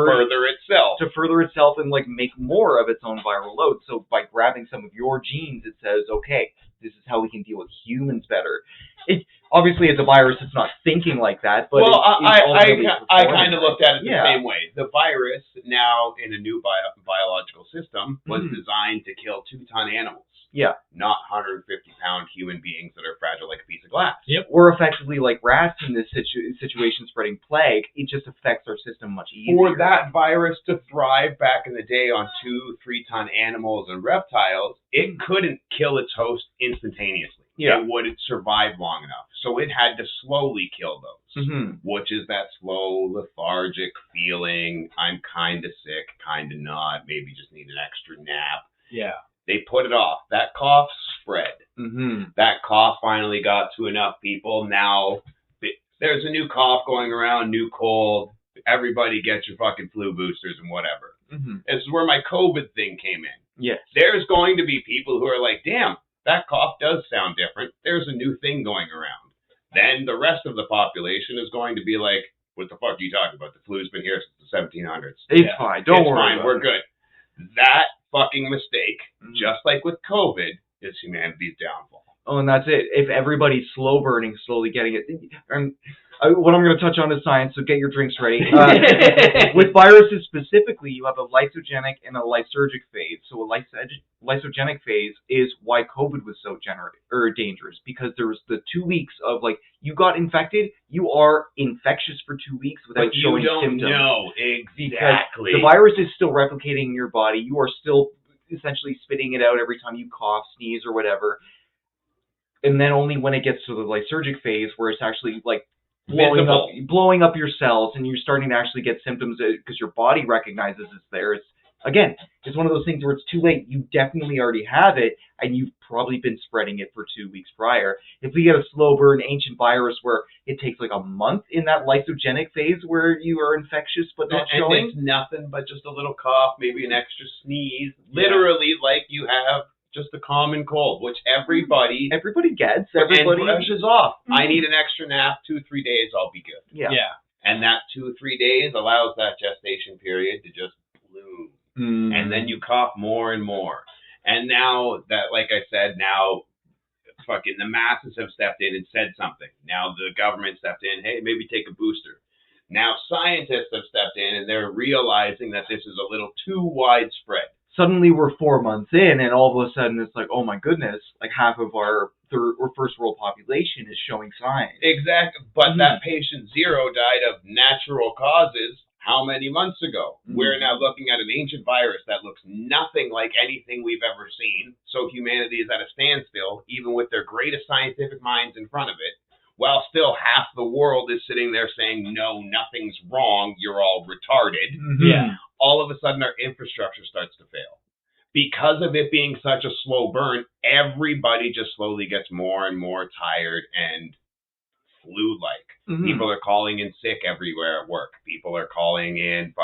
further itself and make more of its own viral load. So by grabbing some of your genes, it says, okay, this is how we can deal with humans better. Obviously, as a virus, it's not thinking like that. But I kind of looked at it the same way. The virus, now in a new biological system, was designed to kill 2-ton animals. Yeah. Not 150-pound human beings that are fragile like a piece of glass. Yep. We're effectively like rats in this situation spreading plague. It just affects our system much easier. For that virus to thrive back in the day on 2-3-ton animals and reptiles, it couldn't kill its host instantaneously. Yeah. It wouldn't survive long enough. So it had to slowly kill those, which is that slow, lethargic feeling. I'm kind of sick, kind of not, maybe just need an extra nap. Yeah. They put it off. That cough spread. That cough finally got to enough people. Now there's a new cough going around, new cold. Everybody get your fucking flu boosters and whatever. This is where my COVID thing came in. Yes. There's going to be people who are like, damn, that cough does sound different. There's a new thing going around. Then the rest of the population is going to be like, what the fuck are you talking about? The flu's been here since the 1700s. It's fine. Don't worry. It's fine. We're good. That fucking mistake, just like with COVID, is humanity's downfall. Oh, and that's it. If everybody's slow burning, slowly getting it. And what I'm going to touch on is science, so get your drinks ready. With viruses specifically, you have a lysogenic and a lysergic phase. So a lysogenic phase is why COVID was so dangerous, because there was the 2 weeks of you got infected, you are infectious for 2 weeks without showing symptoms. You don't know exactly. Because the virus is still replicating in your body. You are still essentially spitting it out every time you cough, sneeze, or whatever. And then only when it gets to the lysergic phase, where it's actually blowing up your cells, and you're starting to actually get symptoms because your body recognizes it's there. It's one of those things where it's too late. You definitely already have it, and you've probably been spreading it for 2 weeks prior. If we get a slow burn ancient virus where it takes a month in that lysogenic phase where you are infectious but not showing, and it's nothing but just a little cough, maybe an extra sneeze, literally like you have just a common cold, which everybody gets. Everybody brushes off. I need an extra nap, 2-3 days, I'll be good. Yeah. And that 2-3 days allows that gestation period to just bloom. And then you cough more and more. And now that, like I said, now fucking the masses have stepped in and said something. Now the government stepped in, hey, maybe take a booster. Now scientists have stepped in and they're realizing that this is a little too widespread. suddenly we're 4 months in, and all of a sudden it's like, oh my goodness, like half of our third or first world population is showing signs. Exactly. But that patient zero died of natural causes how many months ago? We're now looking at an ancient virus that looks nothing like anything we've ever seen. So humanity is at a standstill, even with their greatest scientific minds in front of it, while still half the world is sitting there saying, no, nothing's wrong, you're all retarded. Yeah. All of a sudden our infrastructure starts to fail. Because of it being such a slow burn, everybody just slowly gets more and more tired and flu-like. People are calling in sick everywhere at work. People are calling in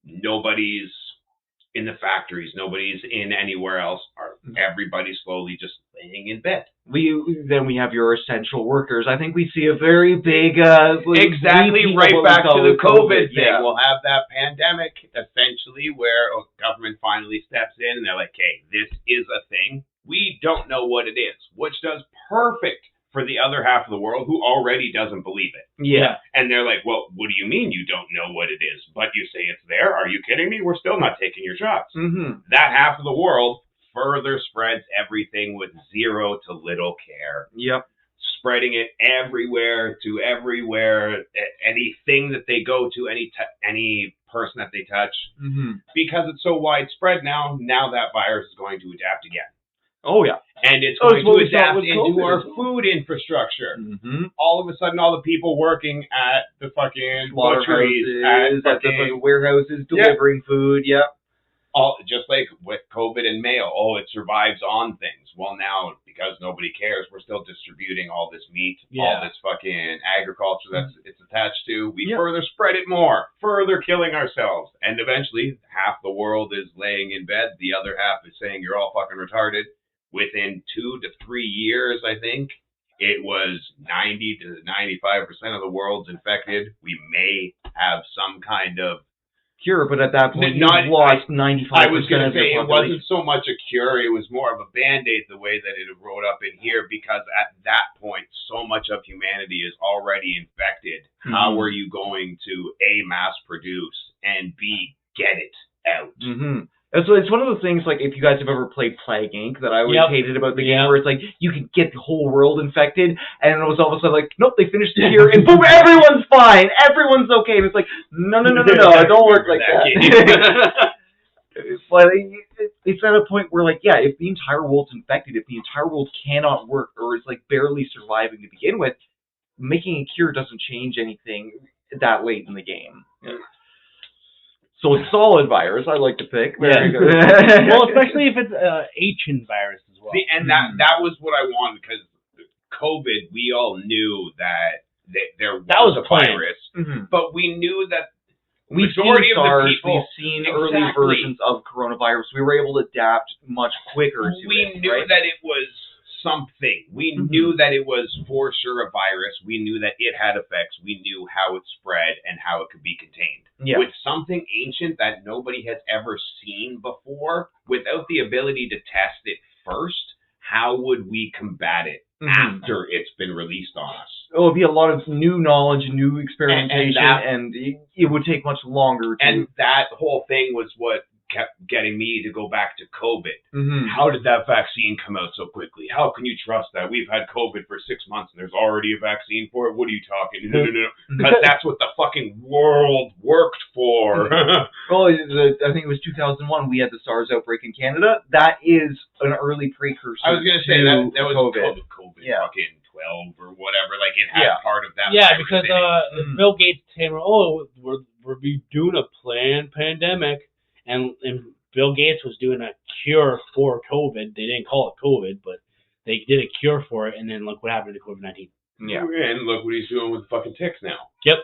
nobody's in the factories. Nobody's in anywhere else. Everybody's slowly just laying in bed. Then we have your essential workers. I think we see a very big exactly right back to the COVID thing. Yeah. We'll have that pandemic essentially where a government finally steps in and they're like, hey, this is a thing. We don't know what it is, which does perfect for the other half of the world who already doesn't believe it. Yeah. And they're like, well, what do you mean you don't know what it is? But you say it's there? Are you kidding me? We're still not taking your shots. That half of the world further spreads everything with zero to little care. Yep. Spreading it everywhere to everywhere, anything that they go to, any person that they touch. Because it's so widespread now that virus is going to adapt again. Oh, yeah. And it's going to adapt into our food infrastructure. All of a sudden, all the people working at the fucking butcheries, at the warehouses, delivering food, just like with COVID and mail, it survives on things. Well, now, because nobody cares, we're still distributing all this meat, all this fucking agriculture that it's attached to. We further spread it more, further killing ourselves. And eventually, half the world is laying in bed. The other half is saying, you're all fucking retarded. Within 2 to 3 years, I think, it was 90 to 95% of the world's infected. We may have some kind of cure, but at that point, you've lost 95% I was going to say, it wasn't so much a cure, it was more of a Band-Aid the way that it wrote up in here, because at that point, so much of humanity is already infected. How are you going to, A, mass produce, and B, get it out? So it's one of those things, like, if you guys have ever played Plague Inc., that I always hated about the game, where it's like, you can get the whole world infected, and it was all of a sudden like, nope, they finished the cure, and boom, everyone's fine, everyone's okay, and it's like, no, it don't work like that. But it's at a point where, like, if the entire world's infected, if the entire world cannot work, or is, like, barely surviving to begin with, making a cure doesn't change anything that late in the game. So a solid virus, I like to pick. Very good. Well, especially if it's ancient virus as well. See, and that was what I wanted, because COVID, we all knew that there was a virus, but we knew that we've seen SARS, we've seen early versions of coronavirus. We were able to adapt much quicker to it. We knew that it was something. We knew that it was for sure a virus. We knew that it had effects. We knew how it spread and how it could be contained. With something ancient that nobody has ever seen before, without the ability to test it first, how would we combat it after it's been released on us? It would be a lot of new knowledge, new experimentation, and it would take much longer. And that whole thing was what kept getting me to go back to COVID. How did that vaccine come out so quickly? How can you trust that? We've had COVID for 6 months and there's already a vaccine for it. What are you talking? No. Because that's what the fucking world worked for. Well, I think it was 2001. We had the SARS outbreak in Canada. That is an early precursor. I was going to say that was COVID. Fucking 12 or whatever. Like, it had part of that. Yeah, because Bill Gates came, we're doing a planned pandemic. And Bill Gates was doing a cure for COVID. They didn't call it COVID, but they did a cure for it. And then look what happened to COVID-19. Yeah. And look what he's doing with fucking ticks now. Yep.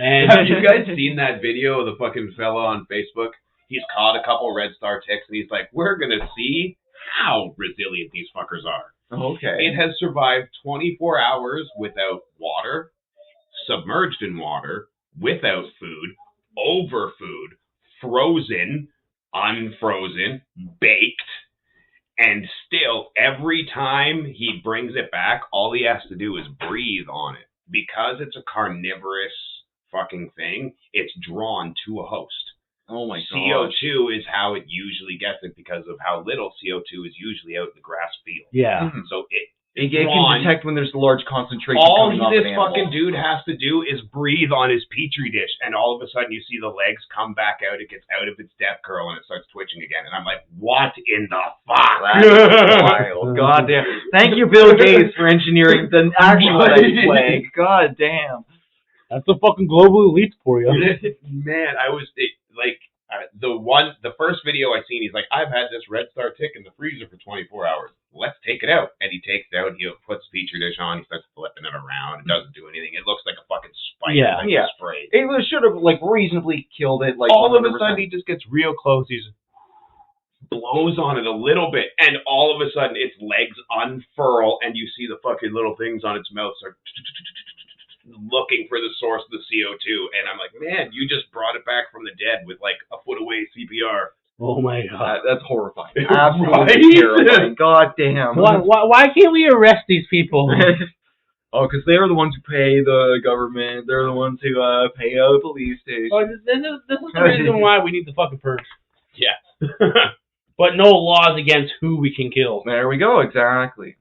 And have you guys seen that video of the fucking fella on Facebook? He's caught a couple red star ticks, and he's like, we're going to see how resilient these fuckers are. Okay. It has survived 24 hours without water, submerged in water, without food, over food, frozen, unfrozen, baked, and still every time he brings it back, all he has to do is breathe on it. Because it's a carnivorous fucking thing, it's drawn to a host. Oh my god. CO2 is how it usually gets it because of how little CO2 is usually out in the grass field. Yeah. So It it's can drawn. detect when there's a large concentration All coming off this an animal. fucking dude has to do is breathe on his petri dish, and all of a sudden you see the legs come back out. It gets out of its death curl and it starts twitching again. And I'm like, what in the fuck? That's wild. God damn. Thank you, Bill Gates, for engineering the actual plague. God damn. That's the fucking global elite for you. Man, the first video I seen, he's like, I've had this Red Star tick in the freezer for 24 hours. Let's take it out. And he takes it out, he puts Petri dish on, he starts flipping it around. It doesn't do anything. It looks like a fucking spider that was sprayed. It should have reasonably killed it. All 100%. of a sudden, he just gets real close. He blows on it a little bit, and all of a sudden, its legs unfurl, and you see the fucking little things on its mouth start looking for the source of the CO2. And I'm like, man, you just brought it back from the dead with a foot away CPR. Oh my god. That's horrifying. Absolutely terrifying. God damn. Why can't we arrest these people? Oh, because they're the ones who pay the government. They're the ones who pay a police station. Well, this is the reason why we need the fucking purge. Yeah. But no laws against who we can kill. There we go, exactly.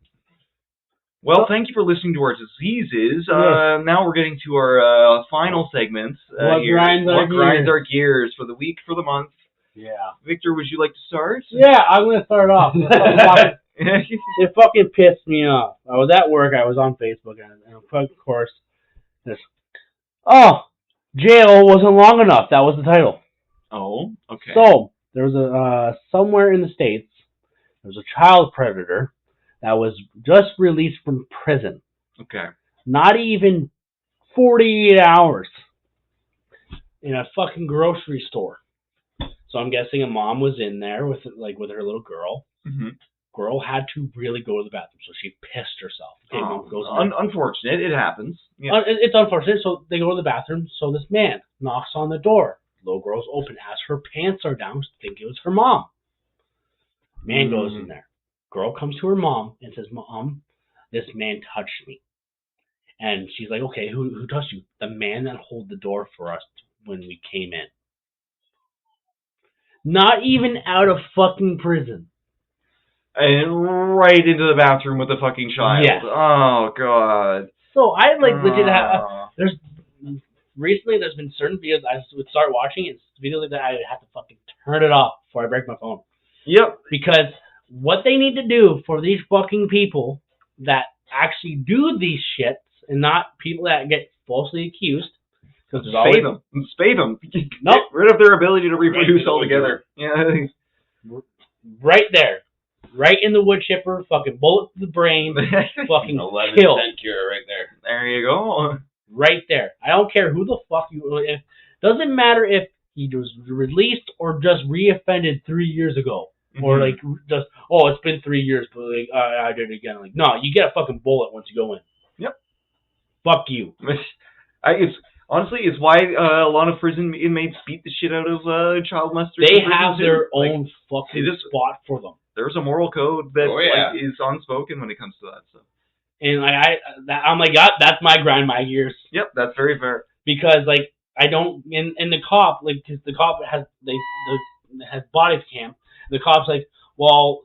Well, thank you for listening to our diseases. Yes. Now we're getting to our final segment. What grinds our gears for the week, for the month. Yeah. Victor, would you like to start? Yeah, I'm going to start off. It fucking pissed me off. I was at work, I was on Facebook, and of course, jail wasn't long enough. That was the title. Oh, okay. So, there was somewhere in the States, there was a child predator that was just released from prison. Okay. Not even 48 hours. In a fucking grocery store. So I'm guessing a mom was in there with her little girl. Mm-hmm. Girl had to really go to the bathroom, so she pissed herself. Okay, mom goes unfortunate. It happens. Yeah. It's unfortunate. So they go to the bathroom. So this man knocks on the door. Little girl's open as her pants are down. Think it was her mom. Man goes in there. Girl comes to her mom and says, "Mom, this man touched me." And she's like, "Okay, who touched you?" The man that held the door for us when we came in. Not even out of fucking prison. And right into the bathroom with the fucking child. Yes. Oh, God. So I legit have... Recently, there's been certain videos I would start watching. It's videos that I have to fucking turn it off before I break my phone. Yep. Because what they need to do for these fucking people that actually do these shits and not people that get falsely accused. Spay them. Spay them. Nope. Get rid of their ability to reproduce altogether. Yeah. Right there. Right in the wood chipper. Fucking bullet to the brain. Fucking 11% kill. cure right there. There you go. Right there. I don't care who the fuck you... It doesn't matter if he was released or just reoffended 3 years ago. Mm-hmm. Or just, it's been 3 years, but I did it again. No, you get a fucking bullet once you go in. Yep. Fuck you. Honestly, it's why a lot of prison inmates beat the shit out of child molesters. They have their own fucking spot for them. There's a moral code that is unspoken when it comes to that stuff. And I'm like, God, that's my grind my gears. Yep, that's very fair. Because I don't in the cop because the cop has has body cam. The cop's like, well,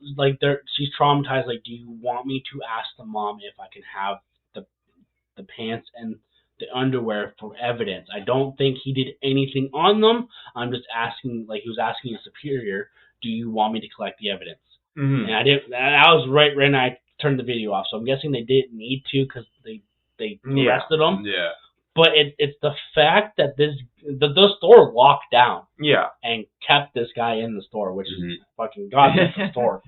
she's traumatized. Do you want me to ask the mom if I can have the pants and the underwear for evidence? I don't think he did anything on them. I'm just asking, he was asking a superior, do you want me to collect the evidence? Mm-hmm. And I didn't. I was right when I turned the video off. So I'm guessing they didn't need to because they arrested him. Yeah. But it's the fact that the store locked down. Yeah. And kept this guy in the store, which is fucking goddamn the store.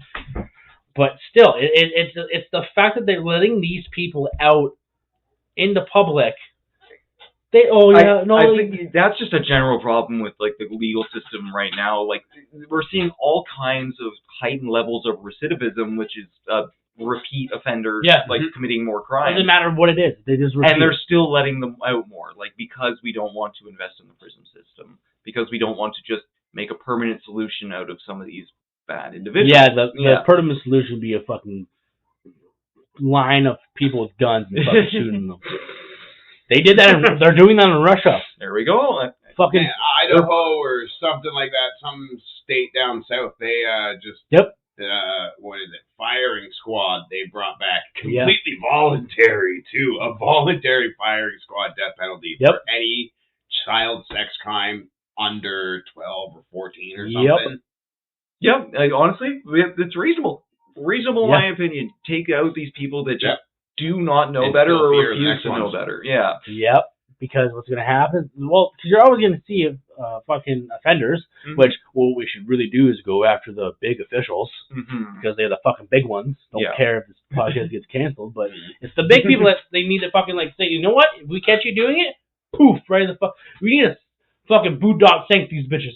But still, it's the fact that they're letting these people out in the public. I think that's just a general problem with the legal system right now. We're seeing all kinds of heightened levels of recidivism, which is repeat offenders committing more crimes. It doesn't matter what it is; they just repeat. And they're still letting them out more, because we don't want to invest in the prison system, because we don't want to just make a permanent solution out of some of these bad individuals. Yeah, the permanent solution would be a fucking line of people with guns and fucking shooting them. They did that. They're doing that in Russia. There we go. fucking Idaho or something like that, some state down south, they just what is it? Firing squad. They brought back completely voluntary too, a voluntary firing squad death penalty for any child sex crime under 12 or 14 or something. Yep. Honestly, it's reasonable. Reasonable, in my opinion. Take out these people that just do not know better or refuse to know better. Yeah. Yep. Because what's going to happen? Well, because you're always going to see fucking offenders, which what we should really do is go after the big officials because they're the fucking big ones. Don't care if this podcast gets canceled, but it's the big people that they need to fucking like say, you know what? If we catch you doing it, poof, right in the fuck. We need to fucking boot dog sank these bitches.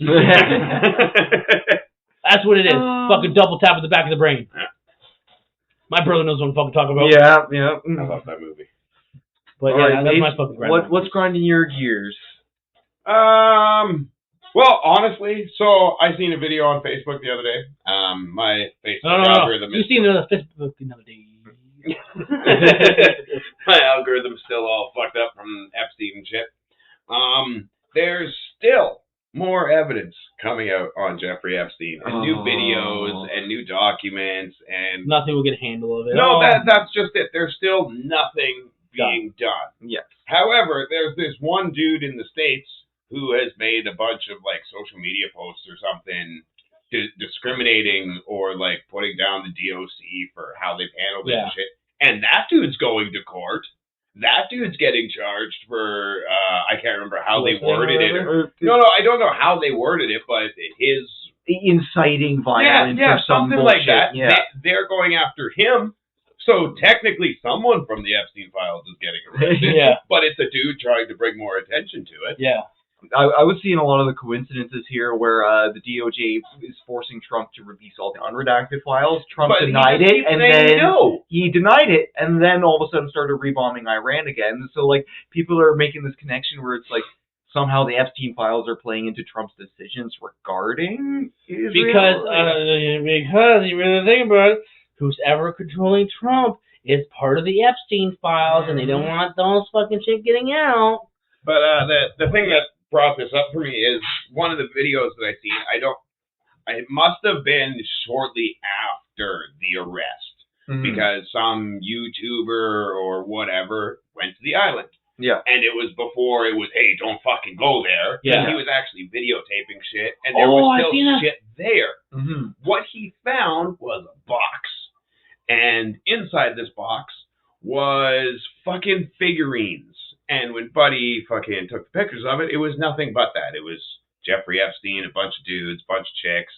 That's what it is. Fucking double tap at the back of the brain. My brother knows what I'm fucking talking about. Yeah. I love that movie. But that's my fucking grind. What's grinding your gears? Well, honestly, so I seen a video on Facebook the other day. My Facebook algorithm. You seen it on Facebook the other day. My algorithm's still all fucked up from Epstein and shit. There's still more evidence coming out on Jeffrey Epstein, and new videos and new documents, and nothing will get a handle of it. No, that's just it. There's still nothing being done. Yes. However, there's this one dude in the States who has made a bunch of like social media posts or something discriminating or like putting down the DOC for how they've handled it and shit. And that dude's going to court. That dude's getting charged for I can't remember how they worded it. No, I don't know how they worded it, but his inciting violence or something bullshit. like that. Yeah. They're going after him. So technically, someone from the Epstein files is getting arrested. But it's a dude trying to bring more attention to it. Yeah. I was seeing a lot of the coincidences here where the DOJ is forcing Trump to release all the unredacted files. Trump denied it, and then he denied it, and then all of a sudden started rebombing Iran again. So like people are making this connection where it's like somehow the Epstein files are playing into Trump's decisions regarding Israel. Because you really think about it, who's ever controlling Trump is part of the Epstein files, and they don't want those fucking shit getting out. But the thing that brought this up for me is one of the videos that I seen. It must have been shortly after the arrest because some YouTuber or whatever went to the island. Yeah. And it was before it was, hey, don't fucking go there. Yeah. He was actually videotaping shit, and there was still shit there. What he found was a box. And inside this box was fucking figurines. And when Buddy fucking took the pictures of it, it was nothing but that. It was Jeffrey Epstein, a bunch of dudes, bunch of chicks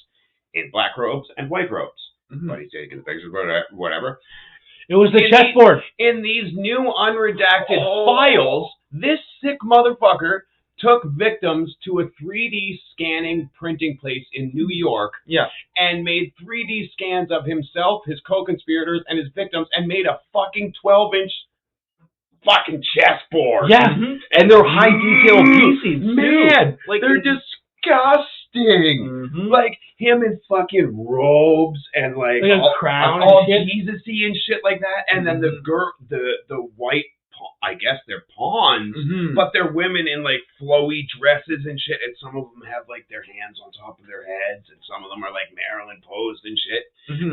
in black robes and white robes. Buddy's taking the pictures, whatever. It was the chessboard. In these new unredacted files, this sick motherfucker took victims to a 3D scanning printing place in New York and made 3D scans of himself, his co-conspirators, and his victims, and made a fucking 12-inch fucking chessboard. Yeah. And they're high detail pieces, man. Like, they're disgusting. Like him in fucking robes and like a crown, all Jesus-y and shit like that. And then the white, I guess they're pawns, but they're women in like flowy dresses and shit. And some of them have like their hands on top of their heads, and some of them are like Marilyn posed and shit.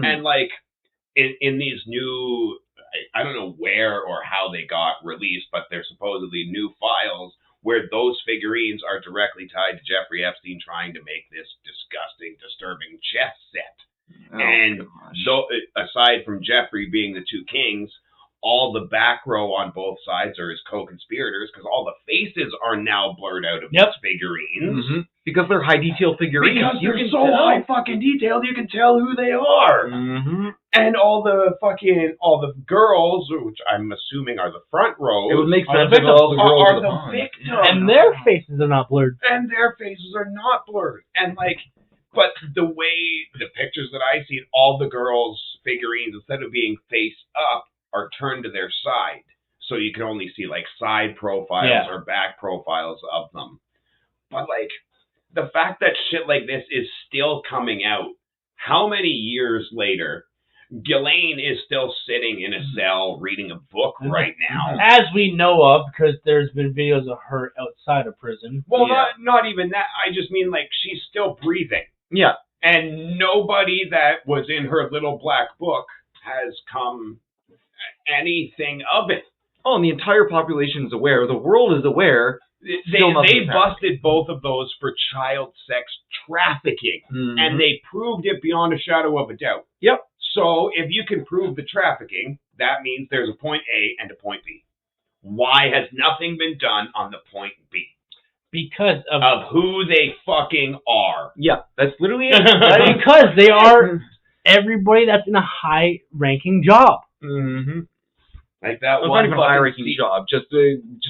And like in these new, I don't know where or how they got released, but they're supposedly new files where those figurines are directly tied to Jeffrey Epstein trying to make this disgusting, disturbing chess set. So, aside from Jeffrey being the two kings, all the back row on both sides are his co-conspirators because all the faces are now blurred out of these figurines. Because they're high detail figurines. Because they're so high fucking detailed, you can tell who they are. And all the girls, which I'm assuming are the front rows, it would make sense if all the girls are the victims. And their faces are not blurred. And their faces are not blurred. And like, but the way the pictures that I see, all the girls' figurines, instead of being face up, are turned to their side. So you can only see like side profiles or back profiles of them. But like, the fact that shit like this is still coming out, how many years later, Ghislaine is still sitting in a cell reading a book right now. As we know of, because there's been videos of her outside of prison. Well, not even that. I just mean, like, she's still breathing. Yeah. And nobody that was in her little black book has come anything of it. Oh, and the entire population is aware. The world is aware. They busted both of those for child sex trafficking, and they proved it beyond a shadow of a doubt. Yep. So if you can prove the trafficking, that means there's a point A and a point B. Why has nothing been done on the point B? Because of who they fucking are. Yeah, that's literally it. Because they are everybody that's in a high-ranking job. Mm-hmm. Like that one. Not even a high-ranking job. Just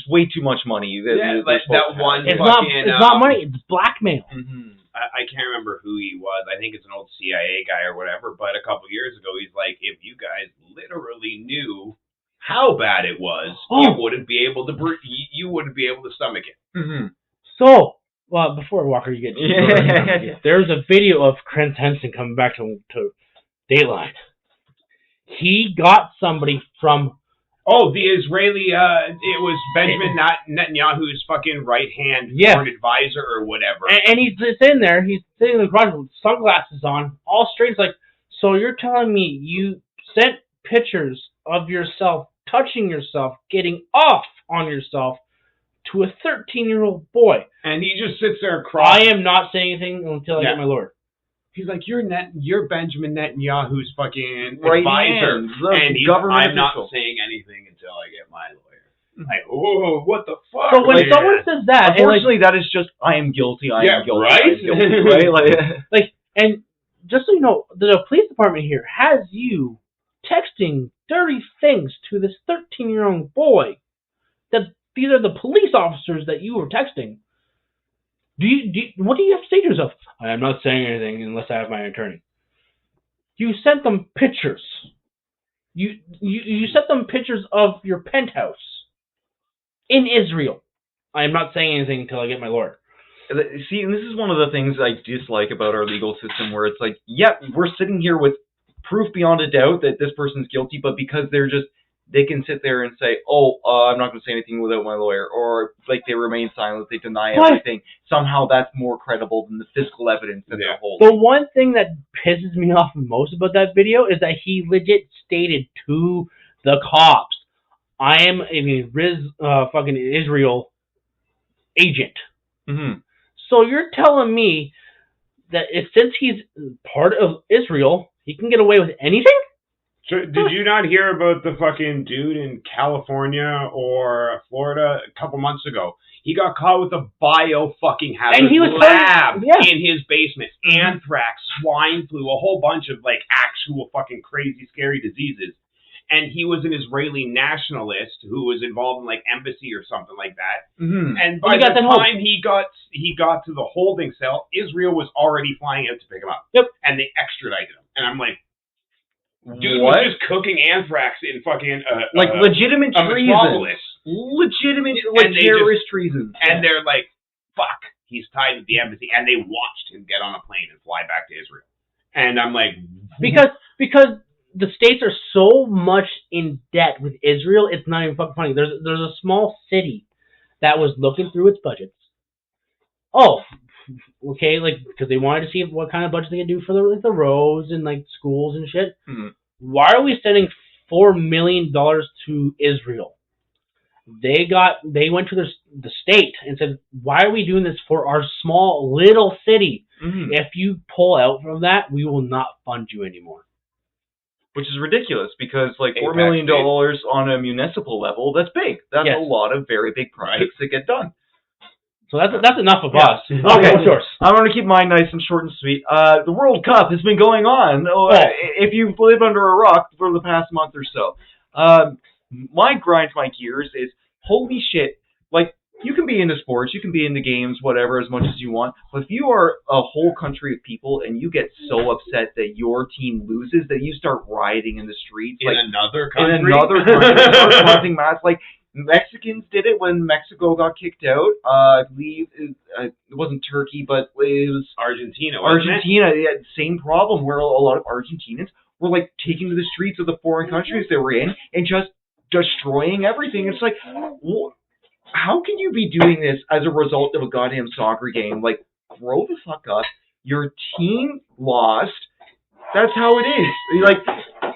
way too much money. Like that one. It's not money. It's blackmail. Mm-hmm. I can't remember who he was. I think it's an old CIA guy or whatever. But a couple years ago, he's like, if you guys literally knew how bad it was, you wouldn't be able to. You wouldn't be able to stomach it. Mm-hmm. So, well, before Walker, you get there's a video of Chris Henson coming back to Dateline. He got somebody from. Oh, the Israeli. It was Benjamin Netanyahu's fucking right-hand foreign advisor or whatever. And he's sitting there. He's sitting in the garage with sunglasses on, all straight. It's like, so you're telling me you sent pictures of yourself touching yourself, getting off on yourself, to a 13-year-old boy. And he just sits there crying. I am not saying anything until I get my lawyer. He's like, you're Benjamin Netanyahu's fucking right advisor. And I'm not saying anything until I get my lawyer. Like, oh, what the fuck? So when someone says that... Unfortunately, that is just, I am guilty, I am guilty. Right? I am guilty, right? And just so you know, the police department here has you texting dirty things to this 13-year-old boy. That these are the police officers that you were texting. What do you have to say to yourself? I am not saying anything unless I have my attorney. You sent them pictures. You sent them pictures of your penthouse in Israel. I am not saying anything until I get my lawyer. See, and this is one of the things I dislike about our legal system, where it's like, yeah, we're sitting here with proof beyond a doubt that this person's guilty, but because they can sit there and say, I'm not going to say anything without my lawyer, or like they remain silent, they deny everything. Somehow that's more credible than the physical evidence that they're holding. The one thing that pisses me off most about that video is that he legit stated to the cops, I am a fucking Israel agent. Mm-hmm. So you're telling me that since he's part of Israel, he can get away with anything? So, did you not hear about the fucking dude in California or Florida a couple months ago? He got caught with a bio-fucking-hazard lab in his basement. Anthrax, swine flu, a whole bunch of, like, actual fucking crazy, scary diseases. And he was an Israeli nationalist who was involved in, like, embassy or something like that. Mm-hmm. And by the time he got to the holding cell, Israel was already flying out to pick him up. Yep. And they extradited him. And I'm like, dude was just cooking anthrax in fucking legitimate treason. Legitimate terrorist treason. And they're like, fuck, he's tied to the embassy, and they watched him get on a plane and fly back to Israel. And I'm like, because the states are so much in debt with Israel, it's not even fucking funny. There's a small city that was looking through its budgets. Okay, like, because they wanted to see what kind of budget they could do for the roads and, like, schools and shit. Mm-hmm. Why are we sending $4 million to Israel? They went to the state and said, why are we doing this for our small little city? Mm-hmm. If you pull out from that, we will not fund you anymore. Which is ridiculous, because, like, $4 million on a municipal level, that's big. That's a lot of very big projects that get done. So that's enough of us. Okay, what's yours? I'm going to keep mine nice and short and sweet. The World Cup has been going on. If you've lived under a rock for the past month or so. My grind to my gears is, holy shit, like, you can be into sports, you can be into games, whatever, as much as you want, but if you are a whole country of people and you get so upset that your team loses that you start rioting in the streets. In another country? Start causing mass, like, Mexicans did it when Mexico got kicked out. I believe it wasn't Turkey, but it was Argentina. Argentina, they had the same problem where a lot of Argentinians were like taking to the streets of the foreign countries they were in and just destroying everything. It's like, how can you be doing this as a result of a goddamn soccer game? Like, grow the fuck up. Your team lost. That's how it is. Like,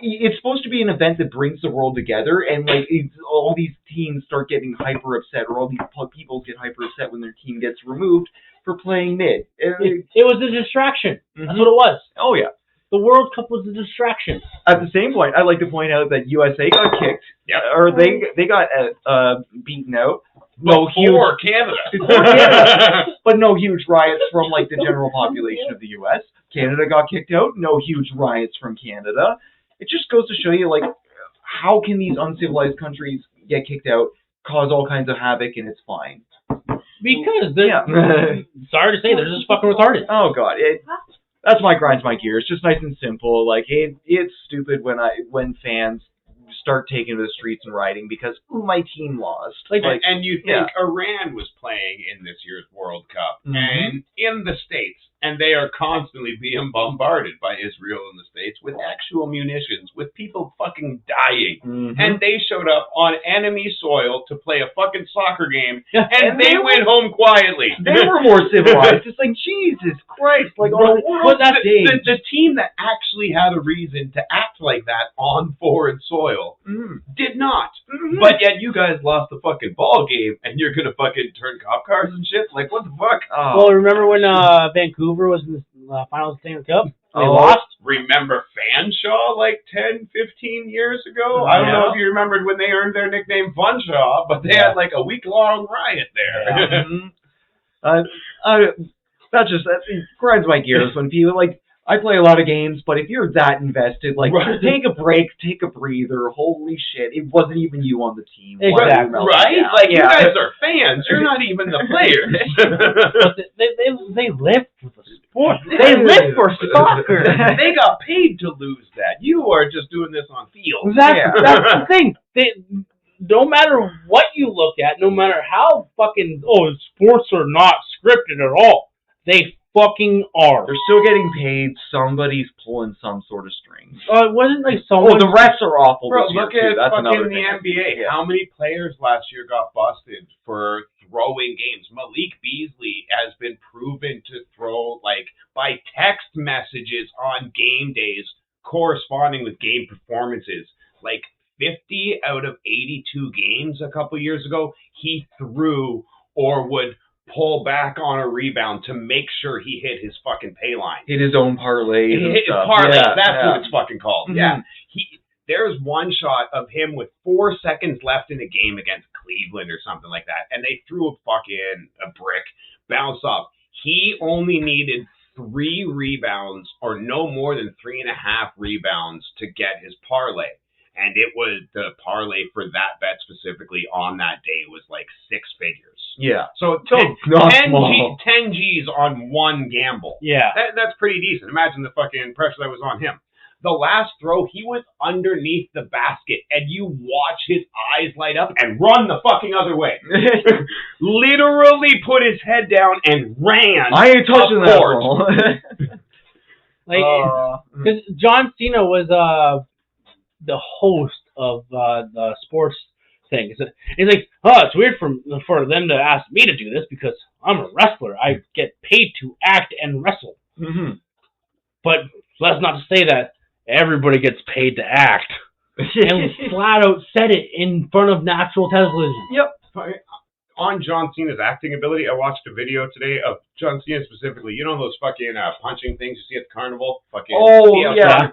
it's supposed to be an event that brings the world together, and like all these teams start getting hyper upset, or all these people get hyper upset when their team gets removed for playing mid. It was a distraction. That's what it was. Oh yeah. The World Cup was a distraction. At the same point, I'd like to point out that USA got kicked, or they got beaten out. Before Canada. But no huge riots from like the general population of the U.S. Canada got kicked out. No huge riots from Canada. It just goes to show you, like, how can these uncivilized countries get kicked out, cause all kinds of havoc, and it's fine. Because sorry to say, they're just fucking retarded. Oh god, that's my grinds my gears. Just nice and simple. Like, it's stupid when fans start taking to the streets and rioting because my team lost. And you think Iran was playing in this year's World Cup and in the States, and they are constantly being bombarded by Israel in the States with actual munitions, with people fucking dying. And they showed up on enemy soil to play a fucking soccer game, and they went home quietly. They were more civilized. It's like, Jesus Christ. Like, the team that actually had a reason to act like that on foreign soil did not. But yet you guys lost the fucking ball game, and you're gonna fucking turn cop cars and shit? Like, what the fuck? Well, remember when Vancouver was in the finals of the Stanley Cup? They lost? Remember Fanshawe like 10, 15 years ago? I don't know if you remembered when they earned their nickname Funshaw, but they had like a week-long riot there. That grinds my gears when people, like, I play a lot of games, but if you're that invested, like, take a break, take a breather. Holy shit, it wasn't even you on the team. Exactly. Right? Like, you guys are fans. You're not even the players. They live for the sport. They live for soccer. They got paid to lose that. You are just doing this on field. That's the thing. No matter what you look at, no matter how fucking, sports are not scripted at all. They fucking are. They're still getting paid. Somebody's pulling some sort of strings. It wasn't like someone. The refs are awful. Bro, this year look at too. That's fucking another the thing. NBA. How many players last year got busted for throwing games? Malik Beasley has been proven to throw, like, by text messages on game days corresponding with game performances. Like, 50 out of 82 games a couple years ago, he threw or would pull back on a rebound to make sure he hit his fucking pay line. Hit his own parlay. Hit his parlay. That's what it's fucking called. Mm-hmm. Yeah. There's one shot of him with 4 seconds left in a game against Cleveland or something like that, and they threw a brick, bounce off. He only needed 3 rebounds or no more than 3.5 rebounds to get his parlay. And it was the parlay for that bet specifically on that day was like 6 figures. Yeah. So 10 G's on one gamble. Yeah. That's pretty decent. Imagine the fucking pressure that was on him. The last throw, he was underneath the basket, and you watch his eyes light up and run the fucking other way. Literally put his head down and ran. I ain't touching that ball. Because John Cena was the host of the sports thing. He's like, it's weird for them to ask me to do this because I'm a wrestler. I get paid to act and wrestle. Mm-hmm. But that's not to say that everybody gets paid to act. And flat out said it in front of natural television. Yep. On John Cena's acting ability, I watched a video today of John Cena specifically. You know those fucking punching things you see at the carnival? Fucking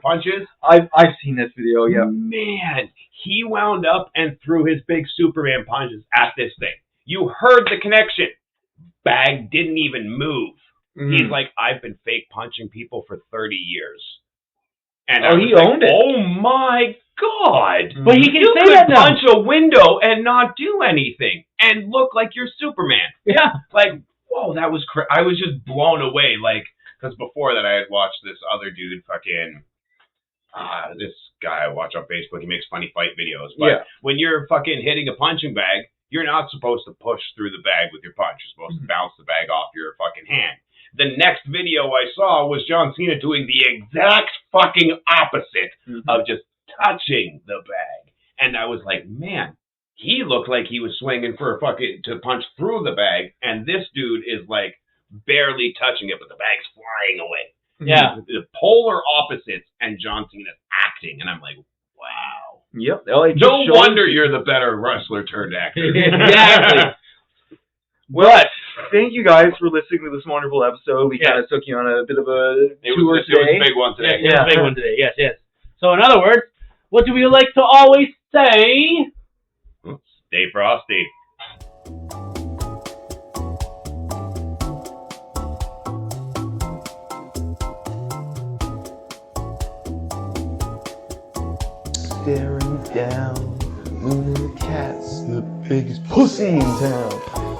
punches? I've seen this video, yeah. Man, he wound up and threw his big Superman punches at this thing. You heard the connection. Bag didn't even move. He's like, I've been fake punching people for 30 years. And he owned it. Oh my God! But he can you say could that now. punch a window and not do anything and look like you're Superman. Yeah. Like, whoa, that was I was just blown away. Like, because before that I had watched this other dude, fucking this guy I watch on Facebook. He makes funny fight videos. But when you're fucking hitting a punching bag, you're not supposed to push through the bag with your punch. You're supposed to bounce the bag off your fucking hand. The next video I saw was John Cena doing the exact fucking opposite of just touching the bag. And I was like, man, he looked like he was swinging for a fucking to punch through the bag, and this dude is like barely touching it, but the bag's flying away. Yeah. The polar opposites, and John Cena's acting, and I'm like, wow. Yep. Well, it just No shows- wonder you're the better wrestler turned actor. Exactly. Well, thank you guys for listening to this wonderful episode. We kind of took you on a bit of a tour It was today. a big one today. Yeah, it's a big one today. Yes, yes. So in other words, what do we like to always say? Stay frosty. Staring down, the cat's the biggest pussy in town.